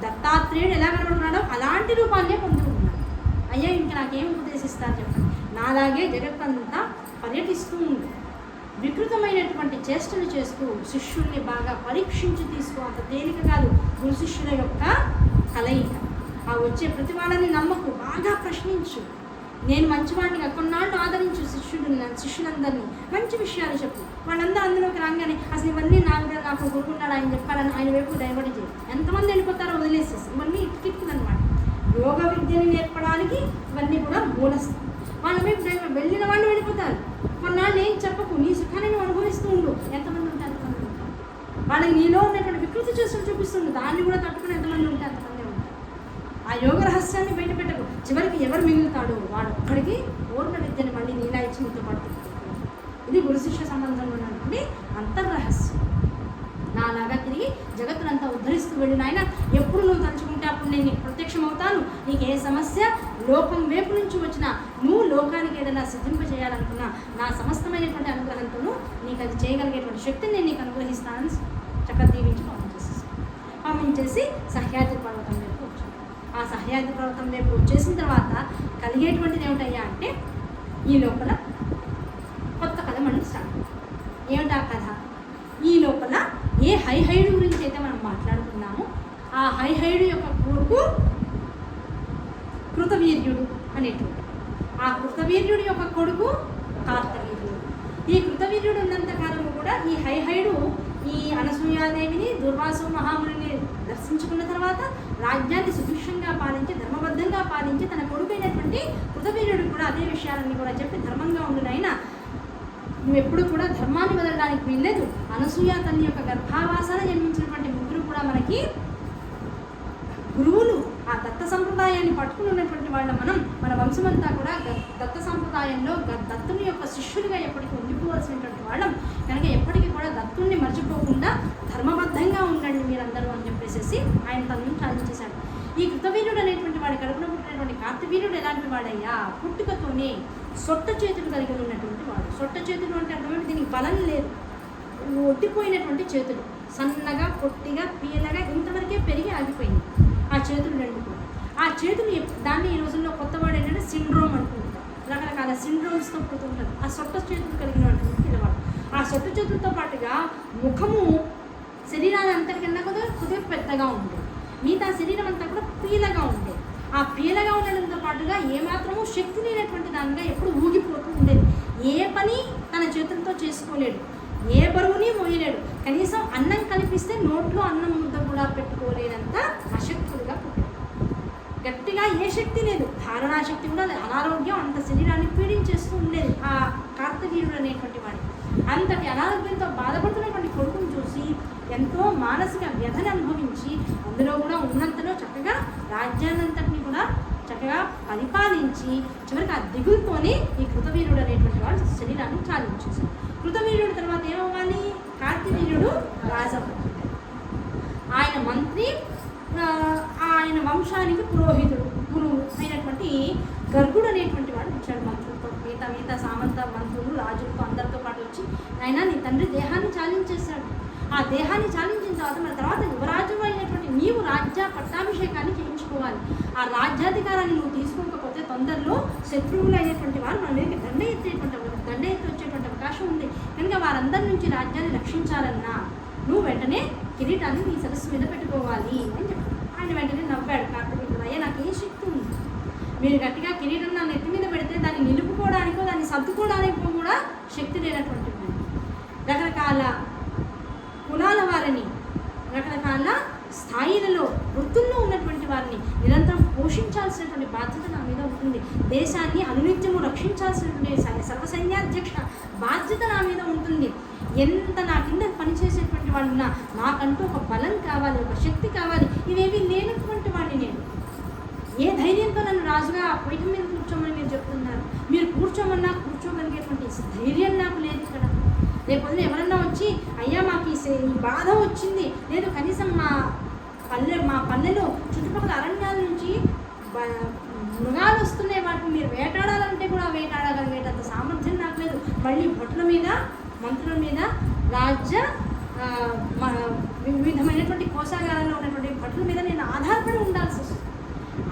దత్తాత్రేయుడు ఎలా కనబడుతున్నాడో అలాంటి రూపాన్నే పొందుతున్నాడు. అయ్యా ఇంకా నాకేం ఉపదేశిస్తారు చెప్పండి, నాలాగే జగత్తంతా పర్యటిస్తూ ఉంది, వికృతమైనటువంటి చేష్టలు చేస్తూ శిష్యుల్ని బాగా పరీక్షించి తీసుకో, అంత తేలిక కాదు గురు శిష్యుల యొక్క కలయిక. ఆ వచ్చే ప్రతి వాళ్ళని నమ్మకు, బాగా ప్రశ్నించు, నేను మంచివాడిని కొన్నాళ్ళు ఆదరించు శిష్యులందరినీ, మంచి విషయాలు చెప్పు. వాళ్ళందరూ అందులోకి రాగానే అసలు ఇవన్నీ నాకు గురువున్నాడు ఆయన చెప్పాలని ఆయన వైపు డైవర్ట్ చేయాలి. ఎంతమంది వెళ్ళిపోతారో వదిలేసేసి ఇవన్నీ ఇటుకిట్టుదనమాట. యోగ విద్యని నేర్పడానికి ఇవన్నీ కూడా మూలస్థం. వాళ్ళ వైపు వెళ్ళిన వాళ్ళు వెళ్ళిపోతారు. కొన్నాళ్ళు ఏం చెప్పకు, నీ సుఖాన్ని నువ్వు అనుభవిస్తూ ఉండు. ఎంతమంది ఉంటే అంతమంది ఉంటారు. వాళ్ళకి నీలో ఉన్నటువంటి వికృతి చేస్తూ చూపిస్తుండు, దాన్ని కూడా తట్టుకుని ఎంతమంది ఉంటే అంతమంది ఉంటారు. ఆ యోగ రహస్యాన్ని బయట పెట్టకు. చివరికి ఎవరు మిగులుతాడో వాడు ఒక్కడికి పూర్ణ విద్యని మళ్ళీ నీలా ఇచ్చి నీతో పాటు. ఇది గురు శిష్య సంబంధంలో ఉన్నటువంటి అంతర్రహస్యం. నాలాగా తిరిగి జగత్తునంతా ఉద్ధరిస్తూ వెళ్ళిన ఆయన ఎప్పుడు నువ్వు తలుచుకుంటే అప్పుడు నేను నీకు ప్రత్యక్షం అవుతాను. నీకు ఏ సమస్య లోకం వైపు నుంచి వచ్చినా, నువ్వు లోకానికి ఏదైనా సిద్ధింపజేయాలనుకున్నా నా సమస్తమైనటువంటి అనుగ్రహంతోనూ నీకు అది చేయగలిగేటువంటి శక్తిని నేను నీకు అనుగ్రహిస్తానని చక్కగా దీవించి పంపించేసి సహ్యాద్రి పర్వతం వైపు వచ్చాను. ఆ సహ్యాద్రి పర్వతం వైపు వచ్చేసిన తర్వాత కలిగేటువంటిది ఏమిటయ్యా అంటే, ఈ లోపల కొత్త కథ మనం స్టార్ట్. ఏమిటా కథ? ఈ లోపల ఏ హైహైడు గురించి అయితే మనం మాట్లాడుకున్నామో ఆ హైహైడు యొక్క కొడుకు కృతవీర్యుడు అనేటువంటి, ఆ కృతవీర్యుడి యొక్క కొడుకు కార్తవీర్యుడు. ఈ కృతవీర్యుడు ఉన్నంతకాలం కూడా ఈ హైహైడు ఈ అనసూయాదేవిని దుర్వాసు మహామునిని దర్శించుకున్న తర్వాత రాజ్యాన్ని సుభిక్షంగా పాలించి ధర్మబద్ధంగా పాలించి తన కొడుకు అయినటువంటి కృతవీర్యుడు కూడా అదే విషయాలన్నీ కూడా చెప్పి ధర్మంగా ఉండునైన నువ్వు ఎప్పుడు కూడా ధర్మాన్ని వదలడానికి వీల్లేదు. అనసూయ తల్లి యొక్క గర్భావాసాన జన్మించినటువంటి ముగ్గురు కూడా మనకి గురువులు. ఆ దత్త సంప్రదాయాన్ని పట్టుకుని ఉన్నటువంటి వాళ్ళ మన వంశమంతా కూడా దత్త సంప్రదాయంలో దత్తుని యొక్క శిష్యులుగా ఎప్పటికీ ఉండిపోవాల్సినటువంటి వాళ్ళం కనుక ఎప్పటికీ కూడా దత్తుణ్ణి మర్చిపోకుండా ధర్మబద్ధంగా ఉండండి మీరందరూ అని చెప్పేసి ఆయన తన నుంచి ఆలోచించేశాడు. ఈ కృతవీర్యుడు అనేటువంటి వాడి కడుపున పుట్టినటువంటి కార్తవీర్యుడు ఎలాంటి వాడయ్యా? పుట్టుకతోనే సొట్ట చేతులు కలిగి ఉన్నటువంటి వాడు. సొట్ట చేతులు అంటే అర్థమైంది, దీనికి బలం లేదు, ఒట్టిపోయినటువంటి చేతులు, సన్నగా పొట్టిగా పీలగా ఇంతవరకే పెరిగి ఆగిపోయింది ఆ చేతులు రెండు కూడా. ఆ చేతులు దాన్ని ఈ రోజుల్లో కొత్తవాడు ఏంటంటే సిండ్రోమ్ అనుకుంటారు. రకరకాల సిండ్రోమ్స్తో పుడుతుంటారు ఆ సొట్ట చేతులు కలిగినటువంటి పిల్లవాడు. ఆ సొట్ట చేతులతో పాటుగా ముఖము శరీరాన్ని అంతటికన్నా కొద్దిగా పెద్దగా ఉండేది, మిగతా శరీరం అంతా కూడా పీలగా ఉండేది. ఆ పీలగా ఉండడంతో పాటుగా ఏమాత్రమూ శక్తి లేనటువంటి దానిగా ఎప్పుడు ఊగిపోతూ ఉండేది. ఏ పని తన చేతులతో చేసుకోలేడు, ఏ బరువుని మోయలేడు, కనీసం అన్నం కలిపిస్తే నోట్లో అన్నం ముద్ద కూడా పెట్టుకోలేనంత అశక్తులుగా పుట్టాడు. గట్టిగా ఏ శక్తి లేదు, ధారణాశక్తి కూడా లేదు, అనారోగ్యం అంత శరీరాన్ని పీడించేస్తూ ఉండేది ఆ కార్తవీర్యుడు అనేటువంటి వాడికి. అంతటి అనారోగ్యంతో బాధపడుతున్నటువంటి కొడుకును చూసి ఎంతో మానసిక వ్యధని అనుభవించి అందులో కూడా ఉన్నంతలో చక్కగా రాజ్యాన్నంతటిని కూడా చక్కగా పరిపాలించి చివరికి ఆ దిగులతోనే ఈ కృతవీర్యుడు అనేటువంటి వాడు శరీరాన్ని చాలించేశాడు. కృతవీర్యుడు తర్వాత ఏమవ్వాలి? కార్తవీర్యుడు రాజవ్వాలి. ఆయన మంత్రి, ఆయన వంశానికి పురోహితుడు, గురువు అయినటువంటి గర్గుడు అనేటువంటి వాడు వచ్చాడు మంత్రులతో, మిగతా సామంత మంత్రులు రాజులతో అందరితో పాటు వచ్చి ఆయన నీ తండ్రి దేహాన్ని చాలించేశాడు. ఆ దేహాన్ని చాలించిన తర్వాత మన తర్వాత యువరాజు అయినటువంటి నీవు రాజ్య పట్టాభిషేకాన్ని చేయించుకోవాలి. ఆ రాజ్యాధికారాన్ని నువ్వు తీసుకోకపోతే తొందరలో శత్రువులు అయినటువంటి వారు మన మీద దండ ఎత్తి వచ్చేటువంటి అవకాశం ఉంది. కనుక వారందరి నుంచి రాజ్యాన్ని రక్షించాలన్నా నువ్వు వెంటనే కిరీటాన్ని నీ సరస్సు మీద పెట్టుకోవాలి అని చెప్పాడు. ఆయన వెంటనే నవ్వాడు కార్తవీర్యుడు, అయ్యా నాకు ఏ శక్తి ఉంది, మీరు గట్టిగా కిరీటం నా నెత్తి మీద పెడితే దాన్ని నిలుపుకోవడానికో దాన్ని సర్దుకోవడానికో కూడా శక్తి లేనటువంటి రకరకాల కులాల వారిని, రకరకాల స్థాయిలలో వృత్తుల్లో ఉన్నటువంటి వారిని నిరంతరం పోషించాల్సినటువంటి బాధ్యత నా మీద ఉంటుంది. దేశాన్ని అనునిత్యము రక్షించాల్సినటువంటి సర్వసైన్యాధ్యక్ష బాధ్యత నా మీద ఉంటుంది. ఎంత నా కింద పనిచేసేటువంటి వాళ్ళు నాకంటూ ఒక బలం కావాలి, ఒక శక్తి కావాలి. ఇవేవి లేనటువంటి వాడిని నేను. ఏ ధైర్యంతో నన్ను రాజుగా పీఠం మీద కూర్చోమని మీరు చెప్తున్నారు? మీరు కూర్చోమన్నా కూర్చోగలిగేటువంటి ధైర్యం నాకు లేదు ఇక్కడ. రేపు ఎవరన్నా వచ్చి అయ్యా మాకు ఈ బాధ వచ్చింది, లేదు కనీసం మా పల్లెలో చుట్టుపక్కల అరణ్యాల నుంచి మృగాలు వస్తున్నాయి, వాటిని మీరు వేటాడాలంటే కూడా వేటాడగలిగేటంత సామర్థ్యం నాకు లేదు. మళ్ళీ భటుల మీద, మంత్రుల మీద, రాజ్య వివిధమైనటువంటి కోశాగారంలో ఉన్నటువంటి భటుల మీద నేను ఆధారపడి ఉండాల్సి వస్తుంది.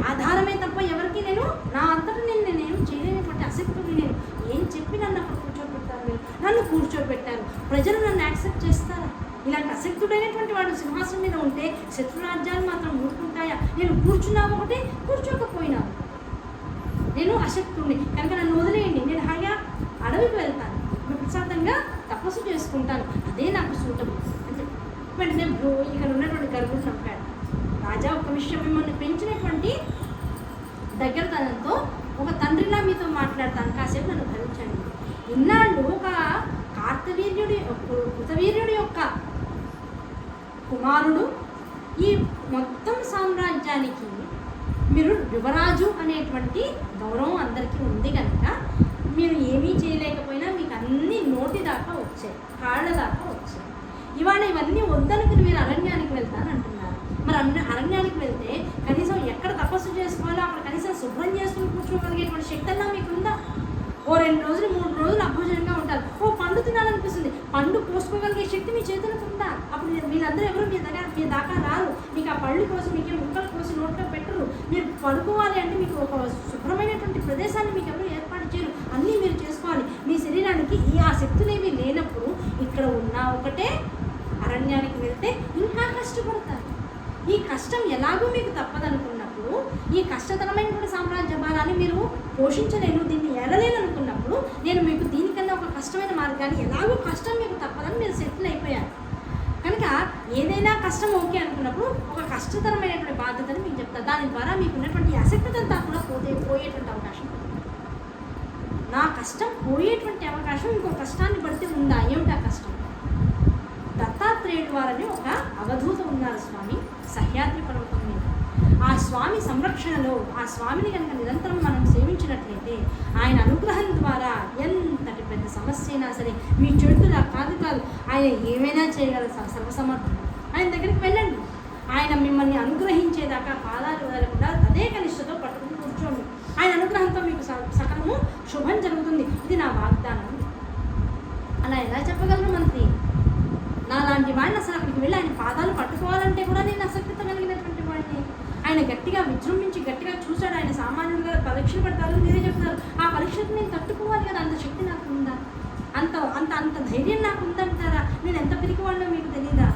ఆధారమే తప్ప ఎవరికి నేను నా అంతటా నేనేం చేయలేనటువంటి అశక్తుని. నేను ఏం చెప్పి నన్ను అక్కడ కూర్చోబెడతారు, మీరు నన్ను కూర్చోబెట్టారు, ప్రజలు నన్ను యాక్సెప్ట్ చేస్తారా? ఇలాంటి అశక్తుడైనటువంటి వాడు సింహాసనం మీద ఉంటే శత్రురాజ్యాలు మాత్రం ఊరుకుంటాయా? నేను కూర్చున్నా ఒకటి, కూర్చోకపోయినా నేను అశక్తుడిని కనుక నన్ను వదిలేయండి, నేను హాయిగా అడవికి వెళ్తాను, ప్రశాంతంగా తపస్సు చేసుకుంటాను, అదే నాకు సూటబుల్ అని చెప్పి వెంటనే ఇక్కడ ఉన్నటువంటి గర్భుడు నమ్మాడు. రాజా ఒక విషయం, మిమ్మల్ని పెంచినటువంటి దగ్గరతనంతో ఒక తండ్రిలా మీతో మాట్లాడతాను, కాసేపు నన్ను భరించండి. ఇన్నాళ్ళు ఒక కృతవీర్యుడి యొక్క కుమారుడు ఈ మొత్తం సామ్రాజ్యానికి మీరు యువరాజు అనేటువంటి గౌరవం అందరికీ ఉంది కనుక మీరు ఏమీ చేయలేకపోయినా మీకు అన్ని నోటి దాకా వచ్చాయి, కాళ్ళ దాకా వచ్చాయి. ఇవాళ ఇవన్నీ వద్దనుకుని మీరు అరణ్యానికి వెళ్తాను అంటున్నారు. మరి అరణ్యానికి వెళ్తే కనీసం ఎక్కడ తపస్సు చేసుకోవాలో అక్కడ కనీసం శుభ్రం చేసుకుని కూర్చోగలిగేటువంటి శక్తి అన్నా మీకు ఉందా? ఓ 2 రోజులు 3 రోజులు అభోజనంగా ఉంటారు. ఓ పండు తినాలనిపిస్తుంది, పండు కోసుకోగలిగే శక్తి మీ చేతులకు ఉందా? అప్పుడు వీళ్ళందరూ ఎవరు మీ దాకా రారు. మీకు ఆ పళ్ళు కోసి మీకు ముక్కలు కోసి నోట్లో పెట్టరు. మీరు పడుకోవాలి అంటే మీకు ఒక శుభ్రమైనటువంటి ప్రదేశాన్ని మీకు ఎవరు ఏర్పాటు చేయరు. అన్నీ మీరు చేసుకోవాలి. మీ శరీరానికి ఆ శక్తులేవి లేనప్పుడు ఇక్కడ ఉన్నా ఒకటే, అరణ్యానికి వెళ్తే ఇంకా కష్టపడతారు. ఈ కష్టం ఎలాగో మీకు తప్పదనుకున్నప్పుడు, ఈ కష్టతరమైనటువంటి సామ్రాజ్య భారాన్ని మీరు పోషించలేను, దీన్ని ఏలలేను అనుకున్నప్పుడు నేను మీకు దీనికన్నా ఒక కష్టమైన మార్గాన్ని, ఎలాగో కష్టం మీకు తప్పదని మీరు సెటిల్ అయిపోయారు కనుక ఏదైనా కష్టం ఓకే అనుకున్నప్పుడు ఒక కష్టతరమైనటువంటి బాధ్యతను మీకు చెప్తాను. దాని ద్వారా మీకు ఉన్నటువంటి ఆసక్తితంతా కూడా పోయేటువంటి అవకాశం, నా కష్టం పోయేటువంటి అవకాశం ఇంకో కష్టాన్ని పడితే ఉందా? ఏమిటా కష్టం? దత్తాత్రేయుడు వారని ఒక అవధూత ఉన్నారు స్వామి సహ్యాద్రి పర్వతం మీద. ఆ స్వామి సంరక్షణలో ఆ స్వామిని కనుక నిరంతరం మనం సేవించినట్లయితే ఆయన అనుగ్రహం ద్వారా ఎంతటి పెద్ద సమస్య అయినా సరే మీ చెడులా కాదు ఆయన ఏమైనా చేయగల సర్వసమర్థుడు. ఆయన దగ్గరికి వెళ్ళండి, ఆయన మిమ్మల్ని అనుగ్రహించేదాకా పాదాలు వదలకుండా తదేక నిష్ఠతో పట్టుకుని కూర్చోండి. ఆయన అనుగ్రహంతో మీకు సకలము శుభం జరుగుతుంది. ఇది నా వాగ్దానం. అలా ఎలా చెప్పగలరు మంత్రి? నాలాంటి వాడిని అసలు అక్కడికి వెళ్ళి ఆయన పాదాలు పట్టుకోవాలంటే కూడా నేను ఆసక్తితో కలిగినటువంటి వాడిని. ఆయన గట్టిగా విజృంభించి గట్టిగా చూశాడు. ఆయన సామాన్యులుగా పరీక్షలు పెడతారు, మీరే చెప్తున్నారు. ఆ పరీక్షకు నేను తట్టుకోవాలి కదా, అంత శక్తి నాకు ఉందా? అంత అంత అంత ధైర్యం నాకు ఉందంటారా? నేను ఎంత పిరికివాడినో మీకు తెలియదా?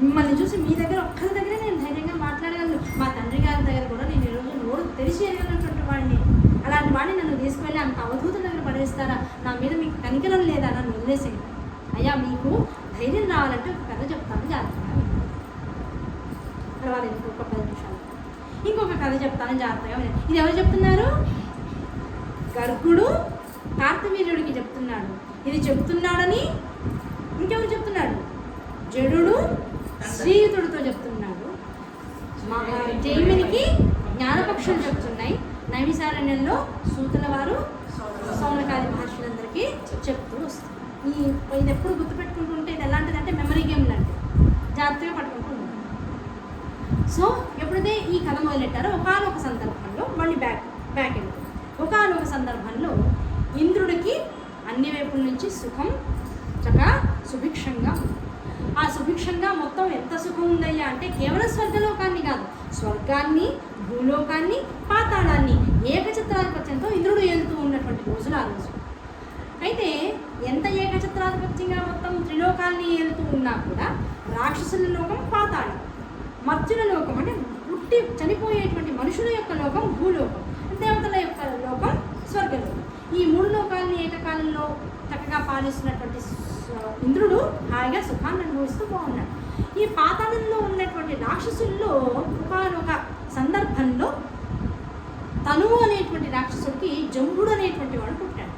మిమ్మల్ని చూసి మీ దగ్గర ఒక్కరి దగ్గరే నేను ధైర్యంగా మాట్లాడగలను. మా తండ్రి గారి దగ్గర కూడా నేను ఈరోజు నోరు తెలిసి వెళ్ళినటువంటి వాడిని. అలాంటి వాడిని నన్ను తీసుకువెళ్ళి అంత అవధూత దగ్గర పడేస్తారా? నా మీద మీకు కనికరం లేదా? నన్ను వదిలేసేయండి. అయ్యా, మీకు ధైర్యం రావాలంటే ఒక కథ చెప్తాను, జాగ్రత్తగా పర్వాలేదు. ఇంకొక 10 నిమిషాలు ఇంకొక కథ చెప్తాను, జాగ్రత్తగా. ఇది ఎవరు చెప్తున్నారు? గర్గుడు కార్తవీర్యుడికి చెప్తున్నాడు. ఇది చెప్తున్నాడని ఇంకెవరు చెప్తున్నాడు? జడుడు శ్రీయుతుడితో చెప్తున్నాడు. జైమినికి జ్ఞానపక్షులు చెప్తున్నాయి. నైమిసారణ్యంలో సూతుల వారు సౌనకాది మహర్షులందరికీ చెప్తూ వస్తారు. ఇది ఎప్పుడు గుర్తుపెట్టుకుంటుంటే ఇది ఎలాంటిదంటే మెమరీ గేమ్ లాంటి, జాగ్రత్తగా పట్టుకుంటూ ఉంటాం. సో ఎప్పుడైతే ఈ కథ మొదలెట్టారో ఒకనొక సందర్భంలో మళ్ళీ బ్యాక్ వెళ్తాం. ఒకనొక సందర్భంలో ఇంద్రుడికి అన్ని వైపుల నుంచి సుఖం చక్కగా సుభిక్షంగా ఉంది. ఆ సుభిక్షంగా మొత్తం ఎంత సుఖం ఉందయ్యా అంటే కేవలం స్వర్గలోకాన్ని కాదు, స్వర్గాన్ని, భూలోకాన్ని, పాతాళాన్ని ఏకఛత్రాధిపత్యంతో ఇంద్రుడు ఏలుతూ ఉన్నటువంటి రోజులు ఆ రోజు. అయితే ఎంత ఏకఛత్రాధిపత్యంగా మొత్తం త్రిలోకాల్ని ఏలుతూ ఉన్నా కూడా రాక్షసుల లోకం పాతాళం, మర్చుల లోకం అంటే పుట్టి చనిపోయేటువంటి మనుషుల యొక్క లోకం భూలోకం, దేవతల యొక్క లోకం స్వర్గలోకం. ఈ 3 లోకాలని ఏకకాలంలో చక్కగా పాలిస్తున్నటువంటి ఇంద్రుడు హాయిగా సుఖాన్ని అనుభవిస్తూ బాగున్నాడు. ఈ పాతాళంలో ఉన్నటువంటి రాక్షసుల్లో ఒకనొక సందర్భంలో తనువు అనేటువంటి రాక్షసుడికి జంబుడు అనేటువంటి వాడు పుట్టాడు.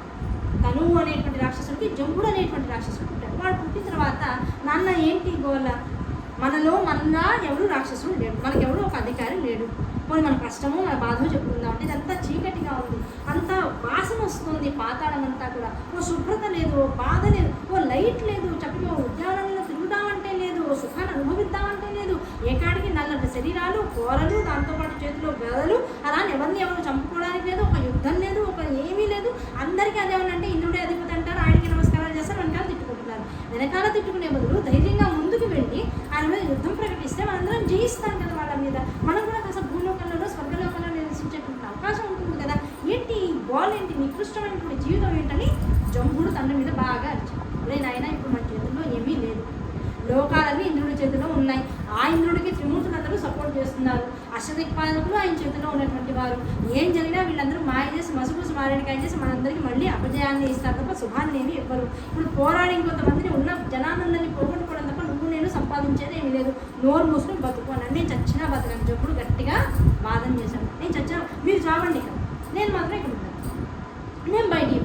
తనువు అనేటువంటి రాక్షసుడికి జంబుడు అనేటువంటి రాక్షసుడు పుట్టాడు. వాడు పుట్టిన తర్వాత నాన్న ఏంటి గోల, మనలా ఎవరు రాక్షసుడు లేడు, మనకెవరు ఒక అధికారి లేడు, పోనీ మన కష్టమో మన బాధో చెప్పుకుందాం అంటే ఇదంతా చీకటిగా ఉంది, అంతా వాసన వస్తుంది, పాతాళం అంతా కూడా. ఓ శుభ్రత లేదు, ఓ బాధ లేదు, ఓ లైట్ లేదు, చక్కగా ఉద్యానంలో తిరుగుదామంటే లేదు, ఓ సుఖాన్ని అనుభవిద్దామంటే లేదు. ఏకాడికి నల్లటి శరీరాలు, కూరలు, దాంతోపాటు చేతిలో గదలు, అలా ఎవరు చంపుకోవడానికి లేదు, ఒక యుద్ధం లేదు, ఒక ఏమీ లేదు. అందరికీ అదేమనంటే ఇంద్రుడే అధిపతి అంటారు, ఆయనకి నమస్కారాలు చేస్తారు, వెనకాల తిట్టుకుంటున్నారు. వెనకాల తిట్టుకునే బదులు ధైర్యంగా ముందుకు వెళ్ళి ఆయన మీద యుద్ధం ప్రకటిస్తే మనందరం జయిస్తాం కదా వాళ్ళ మీద. మనం కూడా కాస్త భూలోకంలో స్వర్గలోకంలో నివసించేటువంటి అవకాశం ఉంటుంది కదా. ఏంటి గోల్, ఏంటి నికృష్టమైనటువంటి జీవితం ఏంటని జంబుడు తండ్రి మీద బాగా అరిచాడు. నాయన ఇప్పుడు మన చేతుల్లో ఏమీ లేదు, లోకాలన్నీ ఇంద్రుడి చేతిలో ఉన్నాయి. ఆ ఇంద్రుడికి త్రిమూర్తులందరూ సపోర్ట్ చేస్తున్నారు, అష్టదిక్పాలకులు ఆయన చేతిలో ఉన్నటువంటి వారు. ఏం జరిగినా వీళ్ళందరూ మాయ చేసి మసుగుసు మారేడికాయ చేసి మనందరికీ మళ్ళీ అపజయాన్ని ఇస్తారు తప్ప శుభాన్ని ఏమి ఇవ్వరు. ఇప్పుడు పోరాడి ఇంకొంతమందిని ఉన్న జనానందరినీ పోగొట్టుకోవడం తప్ప నువ్వు నేను సంపాదించేది ఏమి లేదు, నోరు మూసుకొని బతుకు అన్నాడు. నేను చచ్చినా బతకని జంబుడు గట్టిగా వాదన చేశాడు. నేను చచ్చినా మీరు చావండి ఇక్కడ, నేను మాత్రం ఇక్కడ ఉంటాను, నేను బయటికి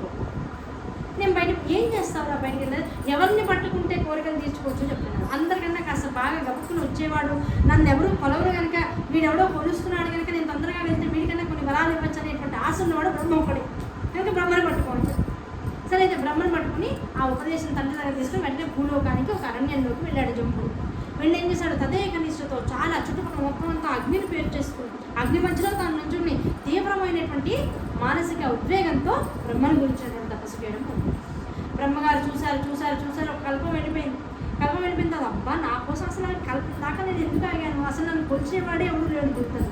నేను బయట ఏం చేస్తావురా బయటికి వెళ్ళారు, ఎవరిని పట్టుకుంటే కోరికలు తీర్చుకోవచ్చు చెప్తున్నాను. అందరికన్నా కాస్త బాగా గబుక్కుని వచ్చేవాడు, నన్ను ఎవరు కొలవరు కనుక వీడెవడో కొలుస్తున్నాడు కనుక నేను తొందరగా వెళ్తే వీడికన్నా కొన్ని వరాలు ఇవ్వచ్చు అనేటువంటి ఆశ ఉన్నవాడు బ్రహ్మ ఒకడే కనుక బ్రహ్మను పట్టుకోవచ్చు. సరే అయితే బ్రహ్మను పట్టుకుని ఆ ఉపదేశం తండ్రి దగ్గర తీసుకుని వెంటనే భూలోకానికి ఒక అరణ్యంలోకి వెళ్ళాడు జంబుడు. వెళ్ళి ఏం చేశాడు, తదేక నిష్ఠతో చాలా చుట్టుపక్కల మొత్తం అంతా అగ్నిని పేరు చేసుకుని అగ్ని మధ్యలో తాను నుంచుని తీవ్రమైనటువంటి మానసిక ఉద్వేగంతో బ్రహ్మను గురించినటువంటి తపస్సు చేయడం. బ్రహ్మగారు చూశారు ఒక కల్పం వెళ్ళిపోయింది. తర్వాత అబ్బా నా కోసం అసలు కల్పం దాకా నేను ఎందుకు ఆగాను, అసలు నన్ను కొలిచేవాడే ఎవరు లేడు తిరుగుతాను.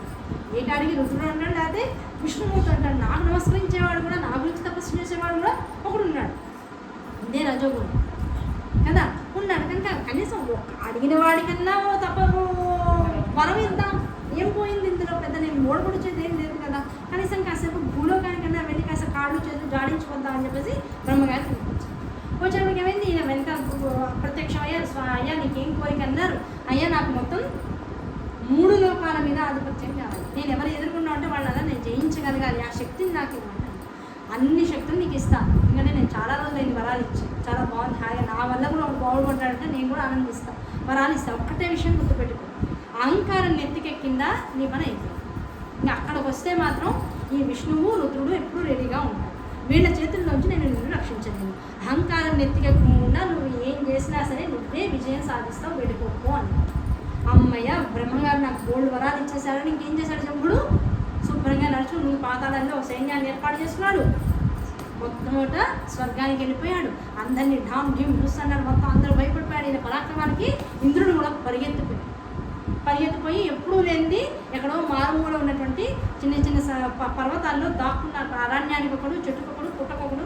ఏ కాడికి రుద్రుడు అంటాడు, లేకపోతే విష్ణుమూర్తి అంటాడు, నాకు నమస్కరించేవాడు కూడా, నా గురించి తపస్సు చేసేవాడు కూడా ఒకడు ఉన్నాడు. ఇదే రజోగుణం కదా ఉన్నాడు కనుక కనీసం అడిగిన వాడికన్నా తప్పకు వరం ఇద్దాం, ఏం పోయింది ఇందులో, పెద్ద నేను ఓడగొడిచేది ఏం లేదు కదా, కనీసం కాసేపు భూలోకానికన్నా వెళ్ళి కాస్త కాళ్ళు చేతులు జాడించుకుందాం అని చెప్పేసి బ్రహ్మగారు కనిపించారు. వచ్చేటప్పటికి ఏమైంది, ఈయన వెనక ప్రత్యక్షం అయ్యారు. అయ్యా నీకేం కోరిక అన్నారు, అయ్యా నాకు మొత్తం 3 లోకాల మీద ఆధిపత్యం కావాలి, నేను ఎవరు ఎదుర్కొన్నా అంటే వాళ్ళలా నేను జయించగలగాలి, ఆ శక్తిని నాకు ఇవ్వండి, అన్ని శక్తులు నీకు ఇస్తాను. ఎందుకంటే నేను చాలా రోజులు అయింది వరాలు ఇచ్చి, చాలా బాగుంది హాయిగా, నా వల్ల కూడా ఒక బాగుపడ్డాడంటే నేను కూడా ఆనందిస్తాను, వరాలు ఇస్తాను. ఒక్కటే విషయం గుర్తుపెట్టుకో, అహంకారం నెత్తికెక్కిందా నీ పని అయిపోయింది. ఇంకా అక్కడికి వస్తే మాత్రం ఈ విష్ణువు రుద్రుడు ఎప్పుడూ రెడీగా ఉంటారు, వీళ్ళ చేతుల్లోంచి నేను నిన్ను రక్షించలేను. అహంకారం నెత్తికెక్కకుండా నువ్వు ఏం చేసినా సరే నువ్వే విజయం సాధిస్తావు, వెళ్ళిపోకు అన్నాడు. అమ్మయ్య బ్రహ్మగారు నాకు గోల్డ్ వరాలు ఇచ్చేసాడని ఇంకేం చేశాడు జంబుడు, శుభ్రంగా నడుచు నువ్వు పాతాళంలో ఒక సైన్యాన్ని ఏర్పాటు చేసుకున్నాడు, మొట్టమొదట స్వర్గానికి వెళ్ళిపోయాడు. అందరినీ ఢామ్ ఢీమ్ చూస్తున్నాడు, మొత్తం అందరూ భయపడిపోయాడు. ఈయన పరాక్రమానికి ఇంద్రుడు కూడా పరిగెత్తిపోయి ఎప్పుడూ లేనిది ఎక్కడో మారుమూల ఉన్నటువంటి చిన్న పర్వతాల్లో దాక్కున్నాడు. అరణ్యానికి ఒకడు, చెట్టుకొకడు, పుట్టకొకడు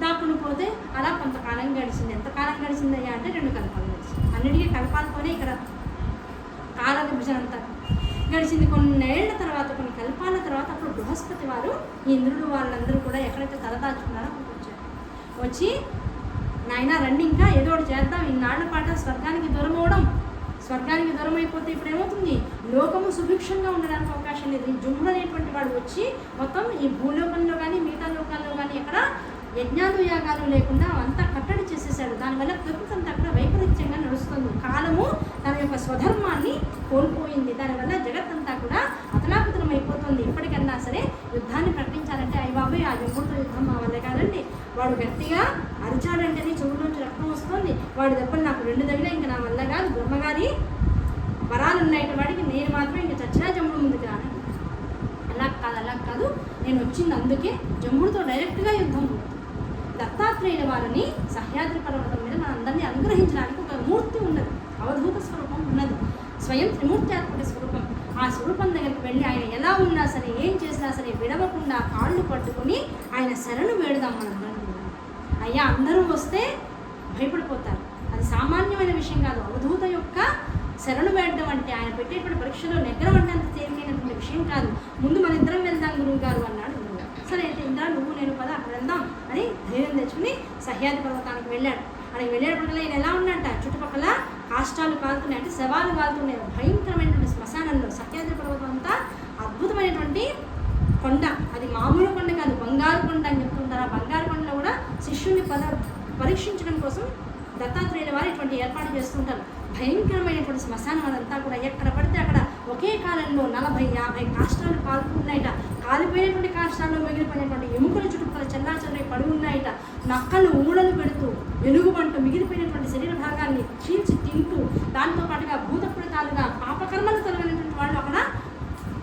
దాక్కుని పోతే అలా కొంతకాలం గడిచింది. ఎంతకాలం గడిచిందయ్యా అంటే 2 కల్పాలు గడిచింది. అన్నిటికీ కల్పాలతోనే ఇక్కడ కాల విభజన అంతా గడిచింది. కొన్ని కల్పాల తర్వాత అప్పుడు బృహస్పతి వారు ఈ ఇంద్రుడు వాళ్ళందరూ కూడా ఎక్కడైతే తలదాచుకున్నారో అక్కడికి వచ్చారు. వచ్చి నాయనా రండి, ఇంకా ఏదో ఒకటి చేద్దాం, ఇన్నాళ్ల పాట స్వర్గానికి దూరం అయిపోతే ఇప్పుడు ఏమవుతుంది, లోకము సుభిక్షంగా ఉండడానికి అవకాశం లేదు. ఈ జంబుడు అనేటువంటి వాడు వచ్చి మొత్తం ఈ భూలోకంలో కానీ మిగతా లోకాల్లో కానీ ఎక్కడ యజ్ఞాలు యాగాలు లేకుండా అంతా కట్టడి చేసేసాడు. దానివల్ల ప్రకృతి అంతా కూడా వైపరీత్యంగా నడుస్తుంది. కాలము తన యొక్క స్వధర్మాన్ని కోల్పోయింది. దానివల్ల జగత్తంతా కూడా అతలాకుతలం అయిపోతుంది. ఇప్పటికన్నా సరే యుద్ధాన్ని ప్రకటించాలంటే అయ్య బాబాయ్ ఆ జంబుడితో యుద్ధం మా వల్ల కాదండి, వాడు గట్టిగా అరిచాడంటేనే చెవుల్లోంచి రక్తం వస్తుంది, వాడి దెబ్బలు నాకు 2 తగినా ఇంకా నా వల్ల కాదు, బ్రహ్మగారి వరాలు ఉన్నాయి వాడికి, నేను మాత్రం ఇంకా చచ్చినా జంబుడు ముందుకు రాను. అలా కాదు నేను వచ్చింది అందుకే జంబుడితో డైరెక్ట్గా యుద్ధం. దత్తాత్రేయుల వారిని సహ్యాద్రి పర్వతం మీద మన అందరినీ అనుగ్రహించడానికి ఒక మూర్తి ఉన్నది, అవధూత స్వరూపం ఉన్నది, స్వయం త్రిమూర్త్యాత్మక స్వరూపం. ఆ స్వరూపం దగ్గరికి వెళ్ళి ఆయన ఎలా ఉన్నా సరే ఏం చేసినా సరే విడవకుండా కాళ్ళు పట్టుకుని ఆయన శరణు వేడుదాం. మనందరం అయ్యా అందరూ వస్తే భయపడిపోతారు, అది సామాన్యమైన విషయం కాదు. అవధూత యొక్క శరణు వేయడం అంటే ఆయన పెట్టేటువంటి పరీక్షలో నెగ్గరం అంటే అంత తేలికైనటువంటి విషయం కాదు. ముందు మన ఇద్దరం వెళ్దాం గురువు గారు అన్నాడు. సరే అయితే ఇంద్ర నువ్వు నేను పద అక్కడ వెళ్దాం అని ధైర్యం తెచ్చుకుని సహ్యాద్రి పర్వతానికి వెళ్ళాడు. అక్కడికి వెళ్ళేటప్పటికల్లా ఈయన ఎలా ఉన్నట్ట, చుట్టుపక్కల కాష్టాలు కాలుతున్నాయి, అంటే శవాలు కాలుతున్నాయి. భయంకరమైనటువంటి శ్మశానంలో సహ్యాద్రి పర్వతం అంతా అద్భుతమైనటువంటి కొండ, అది మామూలు కొండ కాదు, బంగారు కొండ అని చెప్తుంటారు. ఆ బంగారు కొండలో కూడా శిష్యుని పరీక్షించడం కోసం దత్తాత్రేయుల వారు ఇటువంటి ఏర్పాటు చేస్తుంటారు. భయంకరమైనటువంటి శ్మశానం అదంతా కూడా, ఎక్కడ పడితే అక్కడ ఒకే కాలంలో 40-50 కాష్టాలు కాలుతున్నాయిట. కాలిపోయినటువంటి కాష్టాల్లో మిగిలిపోయినటువంటి ఎముకల చుట్టుపక్కల చెల్లాచెల్లై పడి ఉన్నాయిట. నక్కలు ఊడలు పెడుతూ వెలుగుబంటూ మిగిలిపోయినటువంటి శరీర భాగాన్ని చీల్చి తింటూ, దాంతో పాటుగా భూతప్రేతాలుగా పాపకర్మలు తొలగినటువంటి వాళ్ళు అక్కడ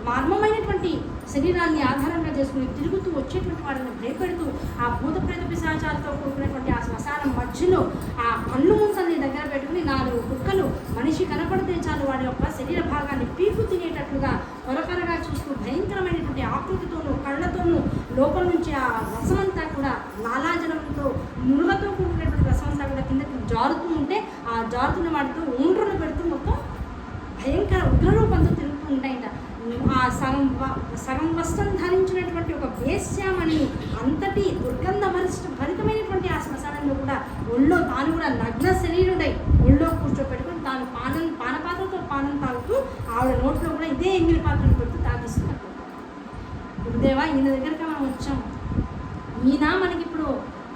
మర్మమైనటువంటి శరీరాన్ని ఆధారంగా చేసుకుని తిరుగుతూ వచ్చేటువంటి వాళ్ళని భయపెడుతూ ఆ భూతప్రేత పిశాచాలతో కూడుకున్నటువంటి ఆ శ్మశానం మధ్యలో ఆ కళ్ళు మూసల్ని దగ్గర పెట్టుకుని 4 కుక్కలు మనిషి కనపడితే చాలు వాడి యొక్క శరీర భాగాన్ని పీకు తినేటట్లుగా కొరకొరగా చూస్తూ భయంకరమైనటువంటి ఆకృతితోనూ కళ్ళతోనూ లోపల నుంచి ఆ రసమంతా కూడా లాలాజలంతో మునుగతో కూడుకున్నటువంటి రసమంతా కూడా కిందకి జారుతూ ఉంటే ఆ జారుతున్న వాటితో ఊండ్రలు పెడుతూ మొత్తం భయంకర ఉగ్రరూపంతో తిరుగుతూ ఉంటాయిట. ఆ సగం వస్త్రం ధరించినటువంటి ఒక వేశ్యామణి అంతటి దుర్గంధ భరితమైనటువంటి ఆ శ్మశానంలో కూడా ఒళ్ళో తాను కూడా నగ్న శరీరుడై ఒళ్ళో కూర్చోపెట్టుకుని తాను ఆవిడ నోట్లో కూడా ఇదే ఎంగిలి పాత్రను పెడుతూ తాగిస్తున్నారు. గురుదేవా, ఈయన దగ్గరికి మనం వచ్చాం, ఈయన మనకి ఇప్పుడు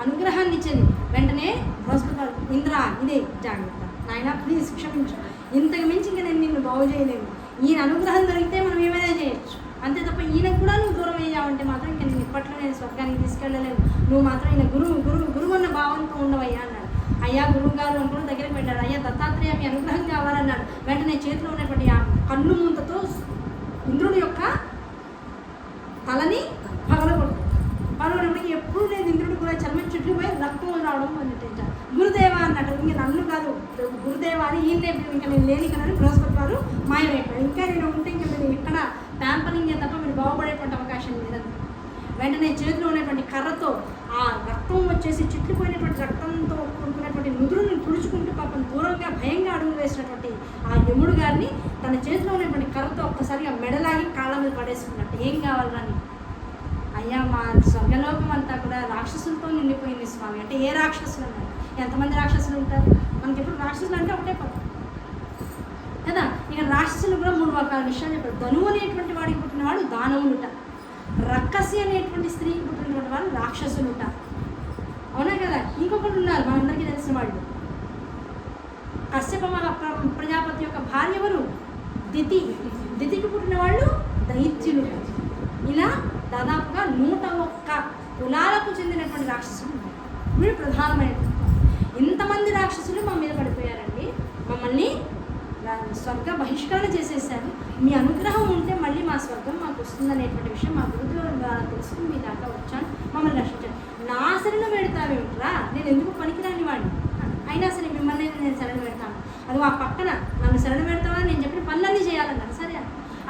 అనుగ్రహాన్ని ఇచ్చేది. వెంటనే బృహస్పతి గారు, ఇంద్ర ఇదే జాగ్రత్త నాయన, ప్లీజ్ క్షమించు, ఇంతకు మించి ఇంకా నేను నిన్ను బాగు చేయలేను. ఈయన అనుగ్రహం దొరికితే మనం ఏమైనా చేయొచ్చు, అంతే తప్ప ఈయనకు కూడా నువ్వు దూరం అయ్యావంటే మాత్రం ఇంకా నేను ఇప్పట్లో నేను స్వర్గానికి తీసుకెళ్ళలేను. నువ్వు మాత్రం ఈయన గురువు అన్న భావంతో ఉండవయ్యా అన్నాడు. అయ్యా గురువు గారు అనుకుని దగ్గరికి పెట్టాడు. అయ్యా దత్తాత్రేయ, మీ అనుగ్రహం కావాలన్నాడు. వెంటనే చేతిలో ఉన్నటువంటి ఆ కన్ను మూతతో ఇంద్రుడి యొక్క తలని పగలగొట్టినప్పటికీ ఎప్పుడు లేదు ఇంద్రుడు కూడా చర్మం చుట్టూ పోయి రక్తం రావడం మొదలెట్టించా. గురుదేవ అన్నట్టు, ఇంక నన్ను కాదు గురుదేవ అని ఈయన ఇంకా నేను లేని కదా బృహస్పతి వారు మాయమైపోయాడు. ఇంకా నేను ఉంటే ఇంకా మీరు ఇక్కడ ట్యాంపరింగ్ తప్ప మీరు బాగుపడేటువంటి అవకాశం లేదని వెంటనే చేతిలో ఉన్నటువంటి కర్రతో ఆ రక్తం వచ్చేసి చిట్లిపోయినటువంటి రక్తంతో కూడుకున్నటువంటి నుదురుని తుడుచుకుంటూ పాపం దూరంగా భయంగా అడుగులు వేసినటువంటి ఆ యముడు గారిని తన చేతిలో ఉన్నటువంటి కర్రతో ఒక్కసారిగా మెడలాగి కాళ్ళ మీద పడేసుకున్నట్టు, ఏం కావాలని, అయ్యా మా స్వర్గలోకం అంతా కూడా రాక్షసులతో నిండిపోయింది స్వామి. అంటే ఏ రాక్షసులు అన్నారు? ఎంతమంది రాక్షసులు ఉంటారు? మనకి ఎప్పుడు రాక్షసులు అంటే ఒకటే పదం కదా. ఇక రాక్షసులు కూడా 3 రకాల విషయాలు చెప్పారు. ధనువు అనేటువంటి వాడికి పుట్టినవాడు దానవులుట, రక్కసి అనేటువంటి స్త్రీకి పుట్టినటువంటి వాళ్ళు రాక్షసులుట, అవునా కదా. ఇంకొకటి ఉన్నారు మనందరికీ తెలిసిన వాళ్ళు, కశ్యప ప్రజాపతి యొక్క భార్య ఎవరు? దితికి పుట్టిన వాళ్ళు దైత్యులుట. ఇలా దాదాపుగా 101 కులాలకు చెందినటువంటి రాక్షసులు ఉన్నారు. వీళ్ళు ప్రధానమైనటువంటి ఇంతమంది రాక్షసులు మా మీద పడిపోయారండి, మమ్మల్ని స్వర్గ బహిష్కరణ చేసేసారు. మీ అనుగ్రహం ఉంటే మళ్ళీ మా స్వర్గం మాకు వస్తుందనేటువంటి విషయం మా గురుదేవుల ద్వారా తెలుసుకుని మీ దాకా వచ్చాను, మమ్మల్ని రక్షించాను. నా శరణు పెడతావేమిట్రా, నేను ఎందుకు పనికిరాని వాడిని, అయినా సరే మిమ్మల్ని నేను శరణు పెడతాను. అది ఆ పక్కన నన్ను శరణు పెడతామని నేను చెప్పిన పనులన్నీ చేయాలన్నారు. సరే,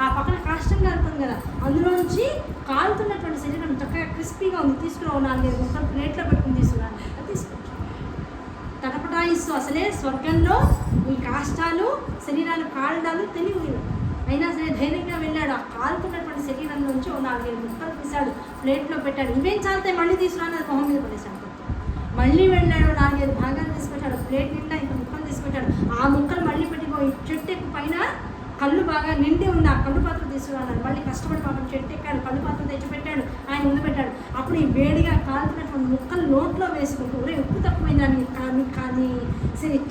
ఆ పక్కన కాష్టం కాలుతుంది కదా, అందులో నుంచి కాలుతున్నటువంటి శరీరం చక్కగా క్రిస్పీగా ఉంది, తీసుకురావు 4-5 ముక్కలు ప్లేట్లో పెట్టుకుని తీసుకురాను, తీసుకుంటాను. తటపటాయిస్తూ అసలే స్వర్గంలో ఈ కాష్టాలు శరీరాలు కాలడాలు తెలియదు, అయినా సరే ధైర్యంగా వెళ్ళాడు. ఆ కాలుతున్నటువంటి శరీరం నుంచి 4-5 ముక్కలు తీశాడు, ప్లేట్లో పెట్టాడు. ఇవేం చాలితే మళ్ళీ తీసుకురాని అది మొహం మీద పడేశాడు. మళ్ళీ వెళ్ళాడు, 4-5 భాగాలు తీసుకొచ్చాడు, ప్లేట్ నిండా ఇంత ముక్కలు తీసుకొచ్చాడు. ఆ ముక్కలు మళ్ళీ పెట్టుకో, చెట్టు ఎక్కువ పైన కళ్ళు బాగా నిండి ఉంది, ఆ కళ్ళు పాత్ర తీసుకురాన్నాడు. మళ్ళీ కష్టపడి పాపం చెట్టు ఎక్కాడు, కళ్ళు పాత్ర తెచ్చిపెట్టాడు, ఆయన ముందు పెట్టాడు. అప్పుడు ఈ వేడిగా కాలుతున్నటువంటి ముక్కలు నోట్లో వేసుకుంటూ, ఒరే ఉప్పు తక్కువైందని కానీ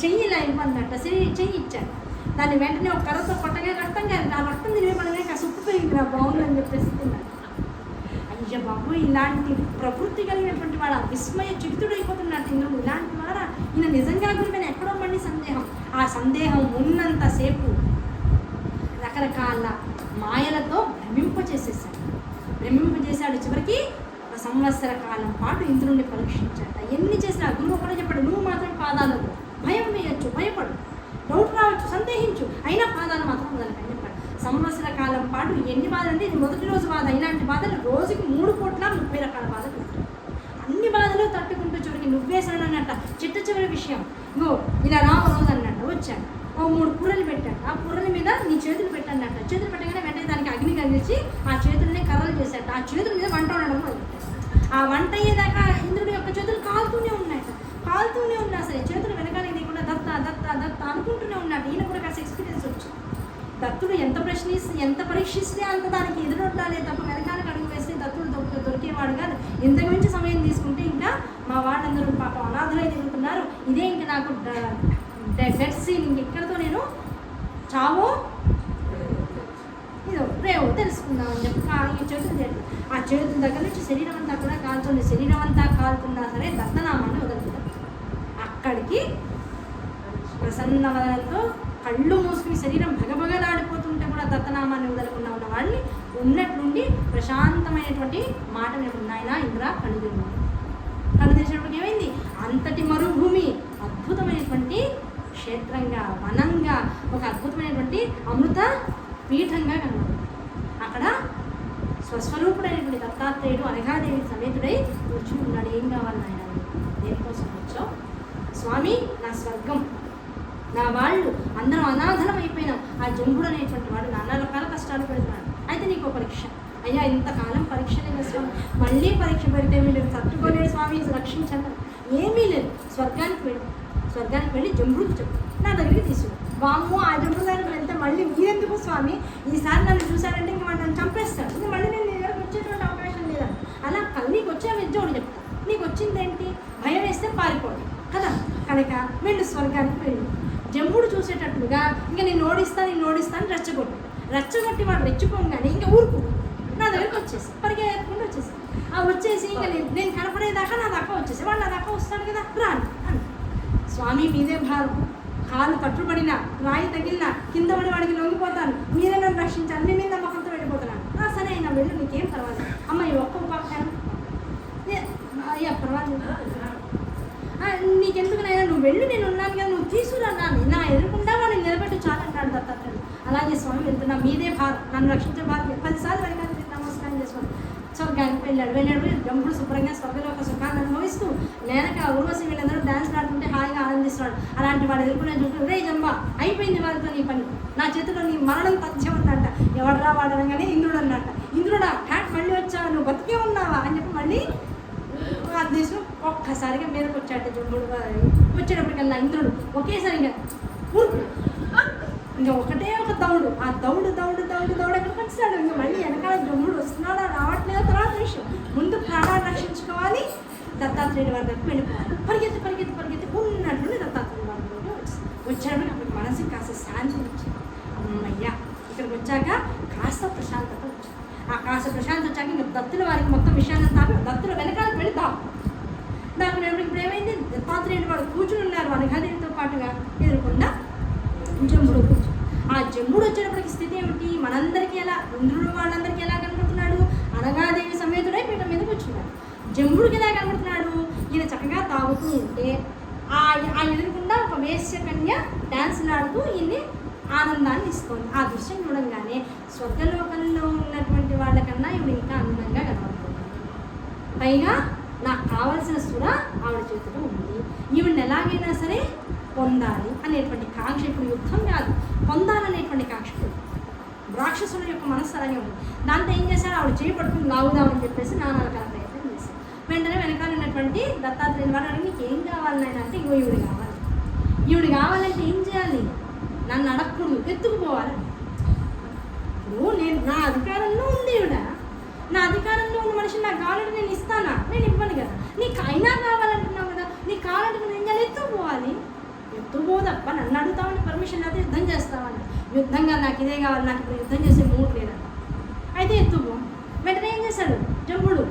చెయ్యి ఇలా ఇవ్వన్నట్ట, చెయ్యి ఇచ్చాడు. దాన్ని వెంటనే ఒక కర్రతో కొట్టగా రక్తం కానీ ఆ రక్తం తిరిగిపడగానే కాస్త ఉప్పు పెరిగింది, బాగుందని చెప్పేసి తిన్నాడు. అయ్య బాబు, ఇలాంటి ప్రవృత్తి కలిగినటువంటి వాడు విస్మయ చిత్తుడైపోతున్నట్టు ఇంద్రుడు. ఇలాంటి వాడ ఈయన నిజంగా గురిపోయిన ఎక్కడో మళ్ళీ సందేహం. ఆ సందేహం ఉన్నంతసేపు రకరకాల మాయలతో భ్రమింపచేశాడు. చివరికి 1 సంవత్సర కాలం పాటు ఇంద్రుడిని పరీక్షించాట. ఎన్ని చేసినా గురువు కూడా చెప్పాడు, నువ్వు మాత్రం పాదాలకు భయం వేయచ్చు, భయపడు, డౌట్ రావచ్చు, సందేహించు, అయినా పాదాలు మాత్రం వదలకని చెప్పాడు. సంవత్సర కాలం పాటు ఎన్ని బాధలు అంటే ఇది మొదటి రోజు బాధ. ఇలాంటి బాధలు రోజుకి 3,30 రకాల బాధలు ఉంటాయి. అన్ని బాధలు తట్టుకుంటూ చివరికి నువ్వే సడన్నట్ట. చివరి విషయం నువ్వు ఇలా రా రోజు అన్నట్ట వచ్చాడు. 3 పుర్రలు పెట్టాడు. ఆ పుర్రల మీద నీ చేతులు పెట్టానట. చేతులు పెట్టగానే వెంటనే దానికి అగ్ని కలిగించి ఆ చేతుల్ని కర్రలు చేశాడు. ఆ చేతుల మీద వంట ఉండడం మొదలుపెట్టాడు. ఆ వంట అయ్యేదాకా ఇంద్రుడి యొక్క చేతులు కాలుతూనే ఉన్నాయట. కాలుతూనే ఉన్నా సరే చేతులు వెనకాల లేకుండా దత్త దత్త దత్త అనుకుంటూనే ఉన్నాడు. ఈయన కూడా కాస్త ఎక్స్పీరియన్స్ వచ్చింది. దత్తుడు ఎంత పరీక్షిస్తే అంత దానికి ఎదురొడ్డాలే తప్ప వెనకాలకు అడుగు వేస్తే దత్తుడు దొరికేవాడు కాదు. ఇంతకు మించి సమయం తీసుకుంటే ఇంకా మా వాళ్ళందరూ పాపం అనాథలై తిరుగుతున్నారు. ఇదే ఇంకా నాకు డెడ్ సీన్, ఇంకెక్కడితో నేను చావో ఇదో రేవో తెలుసుకుందామని చెప్పి ఈ చేతులు చేయాలి. ఆ చేతుల దగ్గర నుంచి శరీరం అంతా కూడా కాలుతుంది. శరీరం అంతా కాలుతున్నా సరే దత్తనామాన్ని వదులుతుంది. అక్కడికి ప్రసన్న వదనంతో కళ్ళు మూసుకుని శరీరం భగభగలాడిపోతుంటే కూడా దత్తనామాన్ని వదలకుండా ఉన్న వాళ్ళని ఉన్నట్లుండి ప్రశాంతమైనటువంటి మాట వినుకున్నాయన ఇంద్ర కళ్ళు తెరిచినప్పటికి ఏమైంది? అంతటి మరుభూమి అద్భుతమైనటువంటి క్షేత్రంగా, వనంగా, ఒక అద్భుతమైనటువంటి అమృత పీఠంగా కనబడుతుంది. అక్కడ స్వస్వరూపుడైనటువంటి దత్తాత్రేయుడు అనఘాదేవి సమేతుడై కూర్చుని ఉన్నాడు. ఏం కావాలి నాయన, దేనికోసం వచ్చావు? స్వామి, నా స్వర్గం, నా వాళ్ళు అందరం అనాథలం అయిపోయినాం. ఆ జంబుడు అనేటువంటి వాడు నానా రకాల కష్టాలు పెడుతున్నాడు. అయితే నీకు పరీక్ష. అయ్యా, ఇంతకాలం పరీక్ష లేదు స్వామి, మళ్ళీ పరీక్ష పెడితే మీరు తట్టుకోలేడు స్వామి, రక్షించండి. ఏమీ లేదు, స్వర్గానికి వెళ్ళి జంబుడికి చెప్పు, నా దగ్గరికి తీసుకు. వామ్మో, ఆ జంబుడు దగ్గరికి వెళ్తే మళ్ళీ మీరెందుకు స్వామి, ఈసారి నన్ను చూశాడంటే ఇంకా వాడు నన్ను చంపేస్తాడు, ఇంకా మళ్ళీ నేను నీ దగ్గరకు వచ్చేటువంటి అవకాశం లేదా. అలా నీకు వచ్చే విద్యోడు చెప్తా, నీకు వచ్చిందేంటి, భయం వేస్తే పారిపోవడం కదా. కనుక వెళ్ళు స్వర్గానికి వెళ్ళు. జంబుడు చూసేటట్లుగా ఇంకా నేను ఓడిస్తాను రెచ్చగొట్టి వాడు రెచ్చిపోగానే ఇంకా ఊరుకు నా దగ్గరికి వచ్చేసి పరిగెత్తుకుంటూ వచ్చేసి వచ్చేసి ఇంకా నేను కనపడేదాకా నా దాకా వచ్చేసి వాడు నా దాకా వస్తాడు కదా రాను అని. స్వామి మీదే భారం, కాలు పట్టుబడిన రాయి తగిలిన కింద పడి వాడికి లొంగిపోతాను, మీరే నన్ను రక్షించాలి, మీ మీద నమ్మకంతో వెళ్ళిపోతున్నాను. సరే అయినా వెళ్ళు, నీకేం పర్వాలేదు. అమ్మ ఈ ఒక్క ఉపాఖ్యానం అయ్యా పర్వాలేదు, నీకెందుకునైనా నువ్వు వెళ్ళు, నేను ఉన్నాను కదా, నువ్వు తీసుకురా నా ఎదురుకుండా వాడిని నిలబెట్టి చాలంటాడు దత్తాత్రేయుడు. అలాగే స్వామి వెళ్తున్నా, మీదే భారం, నన్ను రక్షించే భారం. 10 సార్లు వెనకాల నమస్కారం చేసుకోండి. స్వర్గానికి వెళ్ళాడు. జంబుడు శుభ్రంగా స్వర్గలోక సుఖాన్ని అనుభవిస్తూ నేనక ఊర్వశి వీళ్ళందరూ డాన్స్ ఆడుతుంటే హాయిగా ఆనందిస్తున్నాడు. అలాంటి వాడు ఎదుర్కొనే చూస్తూ రే జంబా అయిపోయింది వారితో నీ పని, నా చేతిలో నీ మరణం తథ్యం ఉందంట. ఎవడరా వాడనగానే ఇంద్రుడు అన్నట్ట. ఇంద్రుడా హ్యాట్ మళ్ళీ వచ్చావు, నువ్వు బతికే ఉన్నావా అని చెప్పి మళ్ళీ ఆ దేశం ఒక్కసారిగా మీదకి వచ్చాట. జంబుడు వచ్చేటప్పటికల్లా ఇంద్రుడు ఒకేసారిగా ఇంకా ఒకటే ఒక దౌడు, ఆ దౌడు ఎక్కడికి వచ్చాడు. ఇంకా మళ్ళీ వెనకాల జంబుడు వస్తున్నాడా రావట్లేదో తర్వాత విషయం, ముందు ప్రాణాలు రక్షించుకోవాలి, దత్తాత్రేయుడి వారి దగ్గరికి వెళ్ళిపోవాలి. పరిగెత్తి ఉన్నట్టుండి దత్తాత్రేయుడి వారి దగ్గరికి వచ్చేటప్పుడు అప్పుడు మనసుకి కాస్త శాంతి వచ్చింది. అమ్మయ్యా ఇక్కడికి వచ్చాక కాస్త ప్రశాంతత వచ్చింది. ఆ కాస్త ప్రశాంతత వచ్చాక ఇంకా దత్తుల వారికి మొత్తం విషయాన్ని తాపి దత్తుల వెనకాలకు వెళ్ళి దాని ఇప్పుడు ఏమైంది, దత్తాత్రేయుడు వాడు కూర్చుని ఉన్నారు అనఘాదేవితో పాటుగా ఎదురుకుండా జంబుడు. ఆ జంబుడు వచ్చేటప్పటికి స్థితి ఏమిటి, మనందరికీ ఎలా ఇంద్రుడు వాళ్ళందరికీ ఎలా కనబడుతున్నాడు, అనఘాదేవి సమేతుడై పీఠ మీద కూర్చున్నాడు. జంబుడికి ఎలా కనబడుతున్నాడు, ఈయన చక్కగా తాగుతూ ఉంటే ఆ ఎదురుకుండా ఒక వేశ్య కన్య డాన్సులు ఆడుతూ ఈయన్ని ఆనందాన్ని ఇస్తుంది. ఆ దృశ్యం చూడంగానే స్వర్గలోకంలో ఉన్నటువంటి వాళ్ళకన్నా ఈవిడ ఇంకా ఆనందంగా కనబడుతుంది. పైగా నాకు కావాల్సిన సుర ఆవిడ చేతిలో ఉంది, ఈవిడని ఎలాగైనా సరే పొందాలి అనేటువంటి కాంక్ష, ఇప్పుడు యుద్ధం కాదు పొందాలనేటువంటి కాంక్ష రాక్షసుల యొక్క మనస్సు అలాగే ఉంది. దాంతో ఏం చేశారు, ఆవిడ చేయి పట్టుకుని లాగుదామని చెప్పేసి నానాల ప్రయత్నం చేశారు. వెంటనే వెనకాల ఉన్నటువంటి దత్తాత్రేయుని వాడు అడిగి నీకు ఏం కావాలనైనా అంటే ఇగో ఈవిడ కావాలంటే ఏం చేయాలి, నన్ను అడగకూడదు, ఎత్తుకుపోవాలి. ఇప్పుడు నేను నా అధికారంలో ఉంది ఈవిడ, నా అధికారంలో ఉన్న మనిషిని నాకు కావాలంటే నేను ఇస్తానా, నేను ఇవ్వను కదా. నీకు అయినా కావాలంటున్నావు కదా, నీకు కావాలంటే నేను ఏం చేయాలి, ఎత్తుకుపోవాలి. ఎత్తుకుపోదప్ప నన్ను అడుగుతామని పర్మిషన్ అయితే యుద్ధం చేస్తామని, యుద్ధంగా నాకు ఇదే కావాలి, నాకు ఇప్పుడు యుద్ధం చేసే మూడు లేదంట. అయితే ఎత్తుకో. వెంటనే ఏం చేశాడు జంబుడు,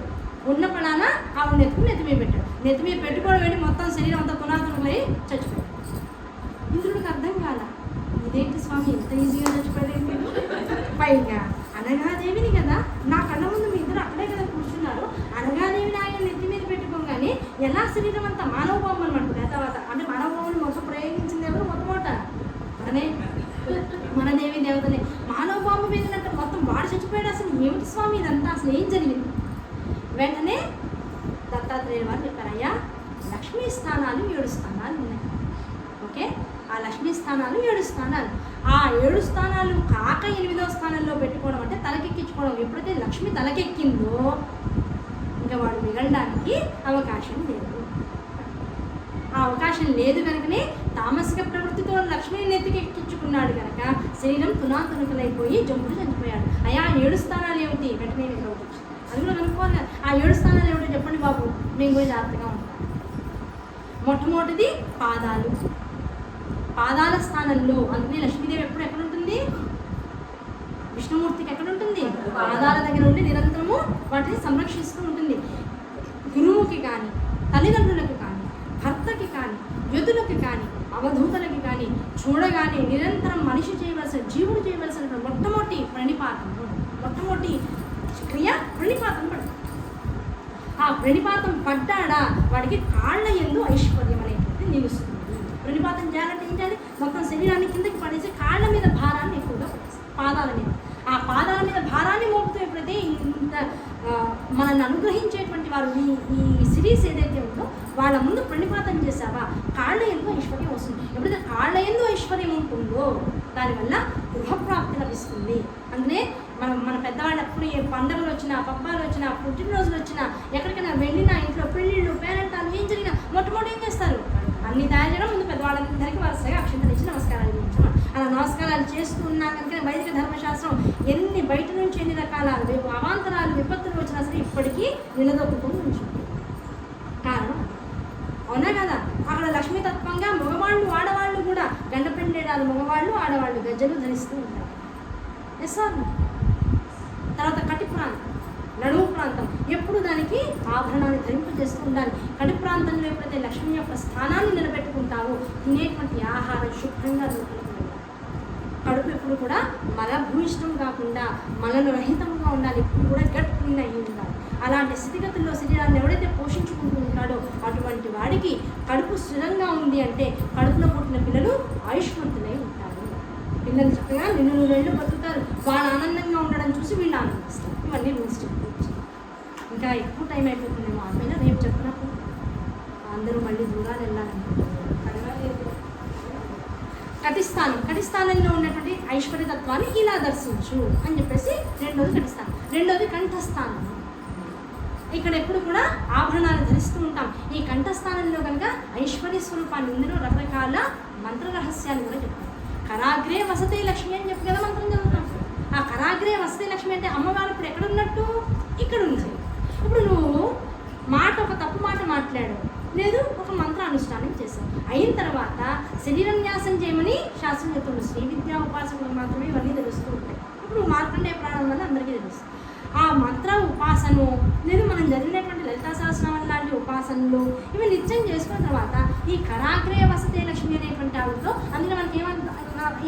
ఉన్న పడాన ఆవిడ నెత్తిమీద పెట్టాడు. నెత్తిమీద పెట్టుకోవడం ఏంటి, మొత్తం శరీరం అంతా పునాదులై చచ్చిపోయాడు. ఇంద్రుడికి అర్థం కాల, ఇదేంటి స్వామి ఇంత ఈజీగా చచ్చిపోయాడు. పైగా అనఘాదేవిని కదా, నా కళ్ళ ముందు మీ ఇద్దరు అక్కడే కదా కూర్చున్నారు, అనఘాదేవిని ఆయన నెత్తి మీద పెట్టుకోగానే ఎలా శరీరం అంతా మానవ బొమ్మలు పడుతుంది. తర్వాత అంటే మానవ బొమ్మను మొత్తం ప్రయోగించింది ఎవరు, మొట్టమొదట మన దేవి దేవతనే మానవ బొమ్మ మీద మొత్తం వాడు చచ్చిపోయాడు. అసలు ఏమిటి స్వామి ఇదంతా, అసలు ఏం జరిగింది. వెంటనే దత్తాత్రేయుల వారు చెప్పారు, అయ్యా లక్ష్మీ స్థానాలు 7 స్థానాలు ఉన్నాయి. ఓకే, ఆ లక్ష్మీ స్థానాలు 7 స్థానాలు, ఆ 7 స్థానాలు కాక 8వ స్థానంలో పెట్టుకోవడం అంటే తలకెక్కించుకోవడం. ఎప్పుడైతే లక్ష్మి తలకెక్కిందో ఇంకా వాడు మిగలడానికి అవకాశం లేదు. ఆ అవకాశం లేదు కనుకనే తామసిక ప్రవృత్తితో లక్ష్మిని నెత్తికెక్కించుకున్నాడు కనుక శరీరం తునాతునకలైపోయి జంబుడు చనిపోయాడు. అయ్యా 7 స్థానాలు ఏమిటి, వెంటనే మీకు అవుతుంది, అది కూడా కనుక్కోవాలి కదా. ఆ 7 స్థానాలు ఏమిటో చెప్పండి బాబు, మేము కూడా జాగ్రత్తగా ఉంటాం. మొట్టమొదటిది పాదాల స్థానంలో, అందుకని లక్ష్మీదేవి ఎప్పుడు ఎక్కడ ఉంటుంది, విష్ణుమూర్తికి ఎక్కడ ఉంటుంది, పాదాల దగ్గర ఉండి నిరంతరము వాటిని సంరక్షిస్తూ ఉంటుంది. గురువుకి కానీ, తల్లిదండ్రులకు కానీ, భర్తకి కానీ, యుతులకి కానీ, అవధూతలకి కానీ చూడగానే నిరంతరం మనిషి చేయవలసిన, జీవుడు చేయవలసిన మొట్టమొదటి క్రియ ప్రణిపాతం పడుతుంది. ఆ ప్రణిపాతం పడ్డాడా వాడికి కాళ్ళ యందు ఐశ్వర్యం అనేటువంటి నిలుస్తుంది. ప్రణిపాతం చేయాలంటే ఏం చేయాలి, మొత్తం శరీరాన్ని కిందకి పడేసి కాళ్ళ మీద భారాన్ని ఎక్కువగా పడేసి పాదాల మీద, ఆ పాదాల మీద భారాన్ని మోపుతూ ఎప్పుడైతే ఇంత మనల్ని అనుగ్రహించేటువంటి వారు ఈ సిరీస్ ఏదైతే ఉందో వాళ్ళ ముందు ప్రణిపాతం చేసావా కాళ్ళ యందు ఐశ్వర్యం వస్తుంది. ఎప్పుడైతే కాళ్ళ యందు ఐశ్వర్యం ఉంటుందో దానివల్ల గృహప్రాప్తి లభిస్తుంది. అందుకే మన పెద్దవాళ్ళు ఎప్పుడు ఏ పండుగలు వచ్చినా, పబ్బాలు వచ్చినా, పుట్టినరోజులు వచ్చినా, ఎక్కడికైనా వెళ్ళినా, ఇంట్లో పెళ్ళిళ్ళు పేరెంటాలు ఏం జరిగినా మొట్టమొదటి ఏం చేస్తారు, అన్ని తయారు చేయడం, ముందు పెద్దవాళ్ళందరికీ వరుసగా అక్షంతలు ఇచ్చి నమస్కారాలు చేయించడం. అలా నమస్కారాలు చేస్తున్నాక వైదిక ధర్మశాస్త్రం ఎన్ని బయట నుంచి ఎన్ని రకాల అవాంతరాలు విపత్తులు వచ్చినా సరే ఇప్పటికీ నిలదొక్కుని ఉంచుంది. కారణం అవునా కదా? అక్కడ లక్ష్మీతత్వంగా మగవాళ్ళు ఆడవాళ్ళు కూడా గండపెండేడాలు మగవాళ్ళు ఆడవాళ్ళు గజ్జలు ధరిస్తూ ఉంటారు. Yes sir. తర్వాత కటి ప్రాంతం, నడుము ప్రాంతం ఎప్పుడు దానికి ఆభరణాన్ని ధరింపజేస్తూ ఉండాలి. కటి ప్రాంతంలో ఎప్పుడైతే లక్ష్మి యొక్క స్థానాన్ని నిలబెట్టుకుంటావో తినేటువంటి ఆహారం శుభ్రంగా ఉండాలి. కడుపు ఎప్పుడు కూడా మలభూయిష్టం కాకుండా మలను రహితంగా ఉండాలి. ఇప్పుడు కూడా గట్ క్లీన్ అయ్యి ఉండాలి. అలాంటి స్థితిగతుల్లో శరీరాన్ని ఎవడైతే పోషించుకుంటూ ఉంటాడో అటువంటి వాడికి కడుపు స్థిరంగా ఉంది అంటే కడుపులో పుట్టిన పిల్లలు ఆయుష్మంతులై ఉంటారు. పిల్లలు చక్కగా నిన్ను నెళ్ళు బతుకుతారు. వాళ్ళు ఆనందంగా ఉండడం చూసి వీళ్ళు ఆనందిస్తారు. ఇవన్నీ రూల్స్ చెప్పుకోవచ్చు. ఇంకా ఎక్కువ టైం అయిపోతుందేమో ఆపైన రేపు చెప్పినప్పుడు అందరూ మళ్ళీ దూరాలు వెళ్ళాలనుకుంటున్నారు. కటిస్థానం, కటిస్థానంలో ఉన్నటువంటి ఐశ్వర్యతత్వాన్ని ఇలా దర్శించు అని చెప్పేసి రెండోది కటిస్థానం. రెండోది కంఠస్థానం. ఇక్కడ ఎప్పుడు కూడా ఆభరణాలు ధరిస్తూ ఉంటాం. ఈ కంఠస్థానంలో కనుక ఐశ్వర్య స్వరూపాన్ని ఇందులో రకరకాల మంత్ర రహస్యాలు కూడా చెప్తాం. కరాగ్రే వసతే లక్ష్మి అని చెప్పి కదా మంత్రం చదువుతాం. ఆ కరాగ్రే వసతే లక్ష్మి అంటే అమ్మవారు ఇప్పుడు ఎక్కడ ఉన్నట్టు ఇక్కడ ఉంది. ఇప్పుడు నువ్వు ఒక తప్పు మాట మాట్లాడు, లేదు ఒక మంత్ర అనుష్ఠానం చేశావు, అయిన తర్వాత శరీరం న్యాసం చేయమని శాస్త్రం చెప్తుంది. శ్రీ విద్యా ఉపాసకులకు మాత్రమే ఇవన్నీ తెలుస్తూ ఉంటాయి. ఇప్పుడు మార్కండేయ ప్రాణం వల్ల అందరికీ తెలుస్తుంది. ఆ మంత్ర ఉపాసనలు లేదు మనం చదివినటువంటి లలితా సహస్రనామం లాంటి ఉపాసనలు ఇవి నిత్యం చేసుకున్న తర్వాత ఈ కరాగ్రే వసతే లక్ష్మి అనేటువంటి ఆవిడతో అందులో మనకి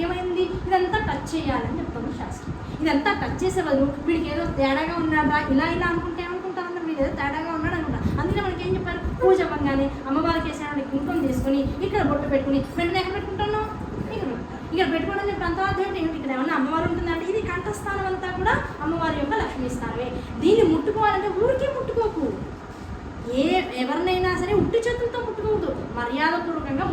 ఏమైంది ఇదంతా టచ్ చేయాలని చెప్తాము శాస్త్రం. ఇదంతా టచ్ చేసే బదులు వీడికి ఏదో తేడాగా ఉన్నాడా ఇలా అనుకుంటే ఏమనుకుంటారు అందరూ, వీడు ఏదో తేడాగా ఉన్నాడు అనుకుంటారు. అందులో మనకి ఏం చెప్పారు, పూజ అవ్వగానే అమ్మవారికి వేసినటువంటి కుంకుమ తీసుకొని ఇక్కడ బొట్టు పెట్టుకుని వెంటనే ఎక్కడ పెట్టుకుంటాను ఇక్కడ పెట్టుకోవడం చెప్పి అంతవాదం ఏంటి, ఇక్కడ ఏమన్నా అమ్మవారు ఉంటుందంటే ఇది కంఠస్థానం అంతా కూడా అమ్మవారి యొక్క లక్ష్మీ స్థానమే. దీన్ని ముట్టుకోవాలంటే ఊరికే ముట్టుకోకు. ఎవరినైనా సరే ఉట్టి చేతులతో ముట్టుకోవద్దు, మర్యాదపూర్వకంగా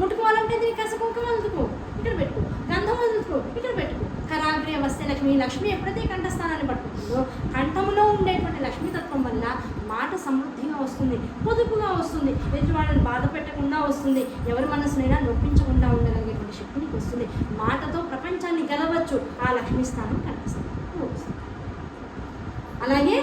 ముట్టుకోవాలంటే దీనికి కాస్త కుంకుమ వదులుకో, ఇక్కడ పెట్టుకో, గంధం వదులుకో, ఇక్కడ పెట్టుకో. కరాగ్రే వస్తే లక్ష్మి ఎప్పుడైతే కంఠస్థానాన్ని పట్టుకుంటుందో కంఠంలో ఉండేటువంటి లక్ష్మీతత్వం వల్ల మాట సమృద్ధిగా వస్తుంది, పొదుపుగా వస్తుంది, ఎదుటి వాళ్ళని బాధ పెట్టకుండా వస్తుంది, ఎవరి మనసునైనా నొప్పించకుండా ఉండగలిగేటువంటి శక్తికి వస్తుంది. మాటతో ప్రపంచాన్ని గెలవచ్చు. ఆ లక్ష్మీ స్థానం కంఠస్థానం వస్తుంది. అలాగే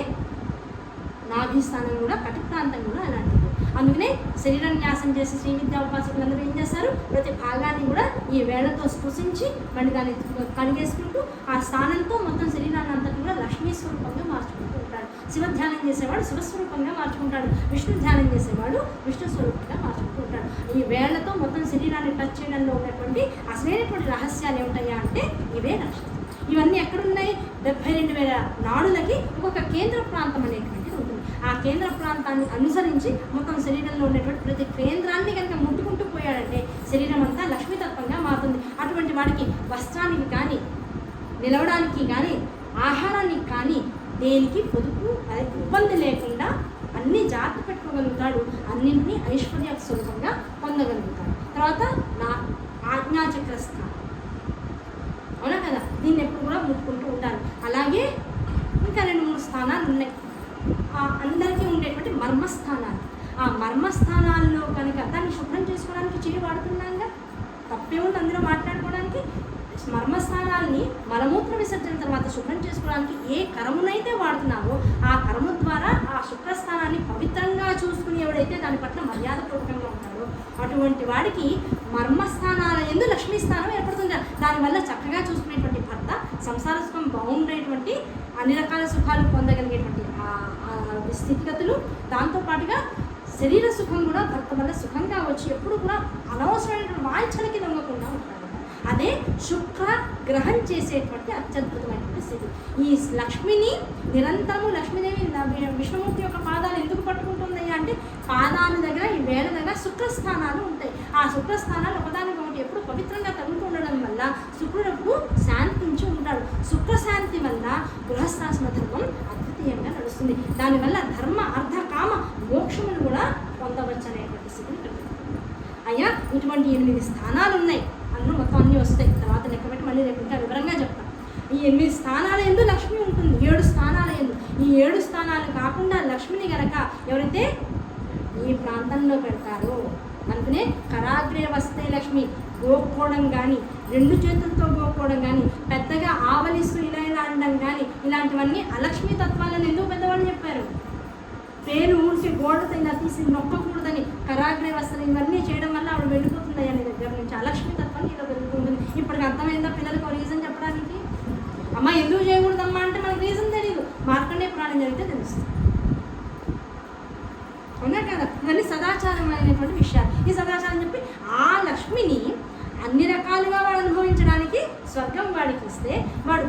నాభిస్థానం కూడా కటి ప్రాంతం కూడా అలాంటిది. అందుకనే శరీరం న్యాసం చేసి శ్రీ విద్యా ఉపాసకులందరూ ఏం చేస్తారు, ప్రతి భాగాన్ని కూడా ఈ వేళతో స్పృశించి మళ్ళీ దాన్ని కడిగేసుకుంటూ ఆ స్థానంతో మొత్తం శరీరాన్ని అంతా కూడా లక్ష్మీ స్వరూపంగా మార్చుకుంటూ ఉంటాడు. శివధ్యానం చేసేవాడు శివస్వరూపంగా మార్చుకుంటాడు, విష్ణు ధ్యానం చేసేవాడు విష్ణు స్వరూపంగా మార్చుకుంటూ ఉంటాడు. ఈ వేళతో మొత్తం శరీరాన్ని టచ్ చేయడంలో ఉన్నటువంటి అసలైనటువంటి రహస్యాలు ఏమిటయ్యా అంటే ఇవే రహస్యాలు. ఇవన్నీ ఎక్కడున్నాయి, 72,000 నాడులకి ఒక్కొక్క కేంద్ర ప్రాంతం అనేటువంటిది ఉంటుంది. ఆ కేంద్ర ప్రాంతాన్ని అనుసరించి మొత్తం శరీరంలో ఉండేటువంటి ప్రతి కేంద్రాన్ని కనుక ముట్టుకుంటూ పోయాడంటే శరీరం అంతా లక్ష్మీతత్వంగా మారుతుంది. అటువంటి వాడికి వస్త్రానికి కానీ నిలవడానికి కానీ ఆహారానికి కానీ దేనికి పొదుపు ఇబ్బంది లేకుండా అన్ని జాగ్రత్త పెట్టుకోగలుగుతాడు, అన్నింటినీ ఐశ్వర్య స్వరూపంగా పొందగలుగుతాడు. తర్వాత నా ఆజ్ఞాచక్ర స్థానం అవునా కదా, దీన్ని ఎప్పుడు కూడా ముట్టుకుంటూ ఉంటారు. అలాగే ఇంకా 2-3 స్థానాలు ఉన్నాయి అందరికీ ఉండేటువంటి మర్మస్థానాలు. ఆ మర్మస్థానాల్లో కనుక దాన్ని శుభ్రం చేసుకోవడానికి చేయి వాడుతున్నాగా, తప్పేముంది అందులో మాట్లాడుకోవడానికి. మర్మస్థానాల్ని మలమూత్ర విసర్జన తర్వాత శుభ్రం చేసుకోవడానికి ఏ కరమునైతే వాడుతున్నావో ఆ కరము ద్వారా ఆ శుక్రస్థానాన్ని పవిత్రంగా చూసుకుని ఎవడైతే దాని పట్ల మర్యాదపూర్వకంగా ఉంటాడో అటువంటి వాడికి మర్మస్థానాల యందు లక్ష్మీ స్థానం ఏర్పడుతుంది. దానివల్ల చక్కగా చూసుకునేటువంటి భర్త సంసార సుఖం బాగుండేటువంటి అన్ని రకాల సుఖాలు పొందగలిగేటువంటి స్థితిగతులు, దాంతోపాటుగా శరీర సుఖం కూడా భర్త వల్ల సుఖంగా వచ్చి ఎప్పుడు కూడా అనవసరమైనటువంటి వాంఛలకి లొంగకుండా ఉంటాడు. అదే శుక్ర గ్రహం చేసేటువంటి అత్యద్భుతమైనటువంటి స్థితి. ఈ లక్ష్మిని నిరంతరము లక్ష్మీదేవి విష్ణుమూర్తి యొక్క పాదాలు ఎందుకు పట్టుకుంటుంది అంటే పాదాల దగ్గర ఈ వేళ దగ్గర శుక్రస్థానాలు ఉంటాయి. ఆ శుక్రస్థానాలు ఒకదానికొకటి ఎప్పుడు పవిత్రంగా తగులుతూ ఉండడం వల్ల శుక్రుడు శాంతించి ఉంటాడు. శుక్రశాంతి వల్ల గృహస్థాశ్రమ ధర్మం అద్వితీయంగా నడుస్తుంది. దానివల్ల ధర్మ అర్థ కామ మోక్షములు కూడా పొందవచ్చు అనేటువంటి స్థితిని కలుగుతుంది. అయ్యా ఇటువంటి 8 స్థానాలు ఉన్నాయి, అందులో మొత్తం అన్నీ వస్తాయి. తర్వాత లెక్కబెట్టి మళ్ళీ రేపు ఇంకా వివరంగా చెప్తాను. ఈ 8 స్థానాల యందు లక్ష్మి ఉంటుంది, 7 స్థానాల యందు. ఈ 7 స్థానాలు కాకుండా లక్ష్మిని గనక ఎవరైతే ఈ ప్రాంతంలో పెడతారో అందుకనే కరాగ్రే వస్తే లక్ష్మి గోక్కోవడం కానీ, 2 చేతులతో గోక్కోవడం కానీ, పెద్దగా ఆవలిస్తూ ఇలా ఇలా అనడం కానీ, ఇలాంటివన్నీ అలక్ష్మీ తత్వాలను ఎందుకు పెద్దవాళ్ళు చెప్పారు? పేరు ఊరికే గోడతో ఇలా తీసి నొక్కకూడదని, కరాగ్రే వస్త్రం ఇవన్నీ చేయడం వల్ల ఆవిడ వెళ్ళిపోతుంది అనే దగ్గర నుంచి అలక్ష్మీ తత్వాన్ని ఇలా పెరుగుతుంటుంది. ఇప్పటికి అర్థమైందా పిల్లలకు రీజన్ చెప్పడానికి? అమ్మ ఎందుకు చేయకూడదమ్మా అంటే మనకు రీజన్ తెలియదు, మార్కండేయ పురాణం జరిగితే తెలుస్తుంది. అవునా కదా? ఇవన్నీ సదాచారమైనటువంటి విషయాలు. ఈ సదాచారం చెప్పి ఆ లక్ష్మిని అన్ని రకాలుగా వాడు అనుభవించడానికి స్వర్గం వాడికి ఇస్తే, వాడు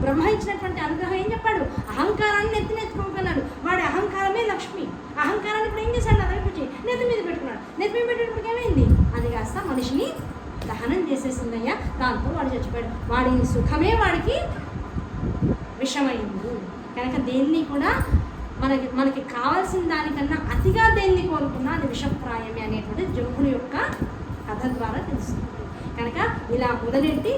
బ్రహ్మ ఇచ్చినటువంటి అనుగ్రహం ఏం చెప్పాడు? అహంకారాన్ని నెత్తినెత్తుకోగలడు. వాడి అహంకారమే లక్ష్మి. అహంకారాన్ని ఇప్పుడు ఏం చేశాడు? నా దగ్గర వచ్చి నెత్తి మీద పెట్టుకున్నాడు. నెత్తి మీద పెట్టేటప్పటికి ఏమైంది? అది కాస్త మనిషిని దహనం చేసేసిందయ్యా. దాంతో వాడు చచ్చిపోయాడు. వాడి సుఖమే వాడికి విషమైంది. కనుక దేన్ని కూడా మనకి కావాల్సిన దానికన్నా అతిగా దేన్ని కోరుకున్నా అది విషప్రాయమే అనేటువంటి జంబుని యొక్క కథ ద్వారా తెలుస్తుంది. కనుక ఇలా మొదలెట్టి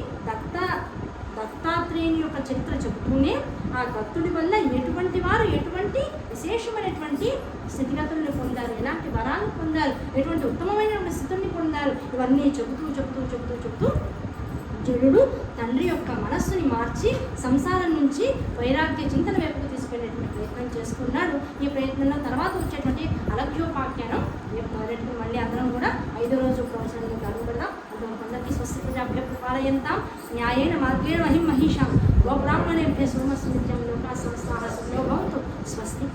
దత్తాత్రేయుని యొక్క చరిత్ర చెబుతూనే ఆ దత్తుడి వల్ల ఎటువంటి వారు ఎటువంటి విశేషమైనటువంటి స్థితిగతుల్ని పొందారు, ఎలాంటి వరాలు పొందారు, ఎటువంటి ఉత్తమమైనటువంటి స్థితుల్ని పొందారు, ఇవన్నీ చెబుతూ జడుడు తండ్రి యొక్క మనస్సుని మార్చి సంసారం నుంచి వైరాగ్య చింతన వైపుకు తీసుకెళ్ళేటువంటి ప్రయత్నం చేసుకున్నాడు. ఈ ప్రయత్నంలో తర్వాత వచ్చేటువంటి అలభ్యోపాఖ్యానం మొదలెట్టుకుని మళ్ళీ అందరం కూడా 5వ రోజు ప్రవచనంలో అడుగుపెడదాం. అందరికీ స్వస్తి ప్రజాభ్య పాలయంతాం న్యాయేన మార్గేణ మహిం మహిషాం గోబ్రాహ్మణేభ్య సోమస్సు నిత్యం లోకా సమస్తాః సుఖినో భవంతు. స్వస్తి.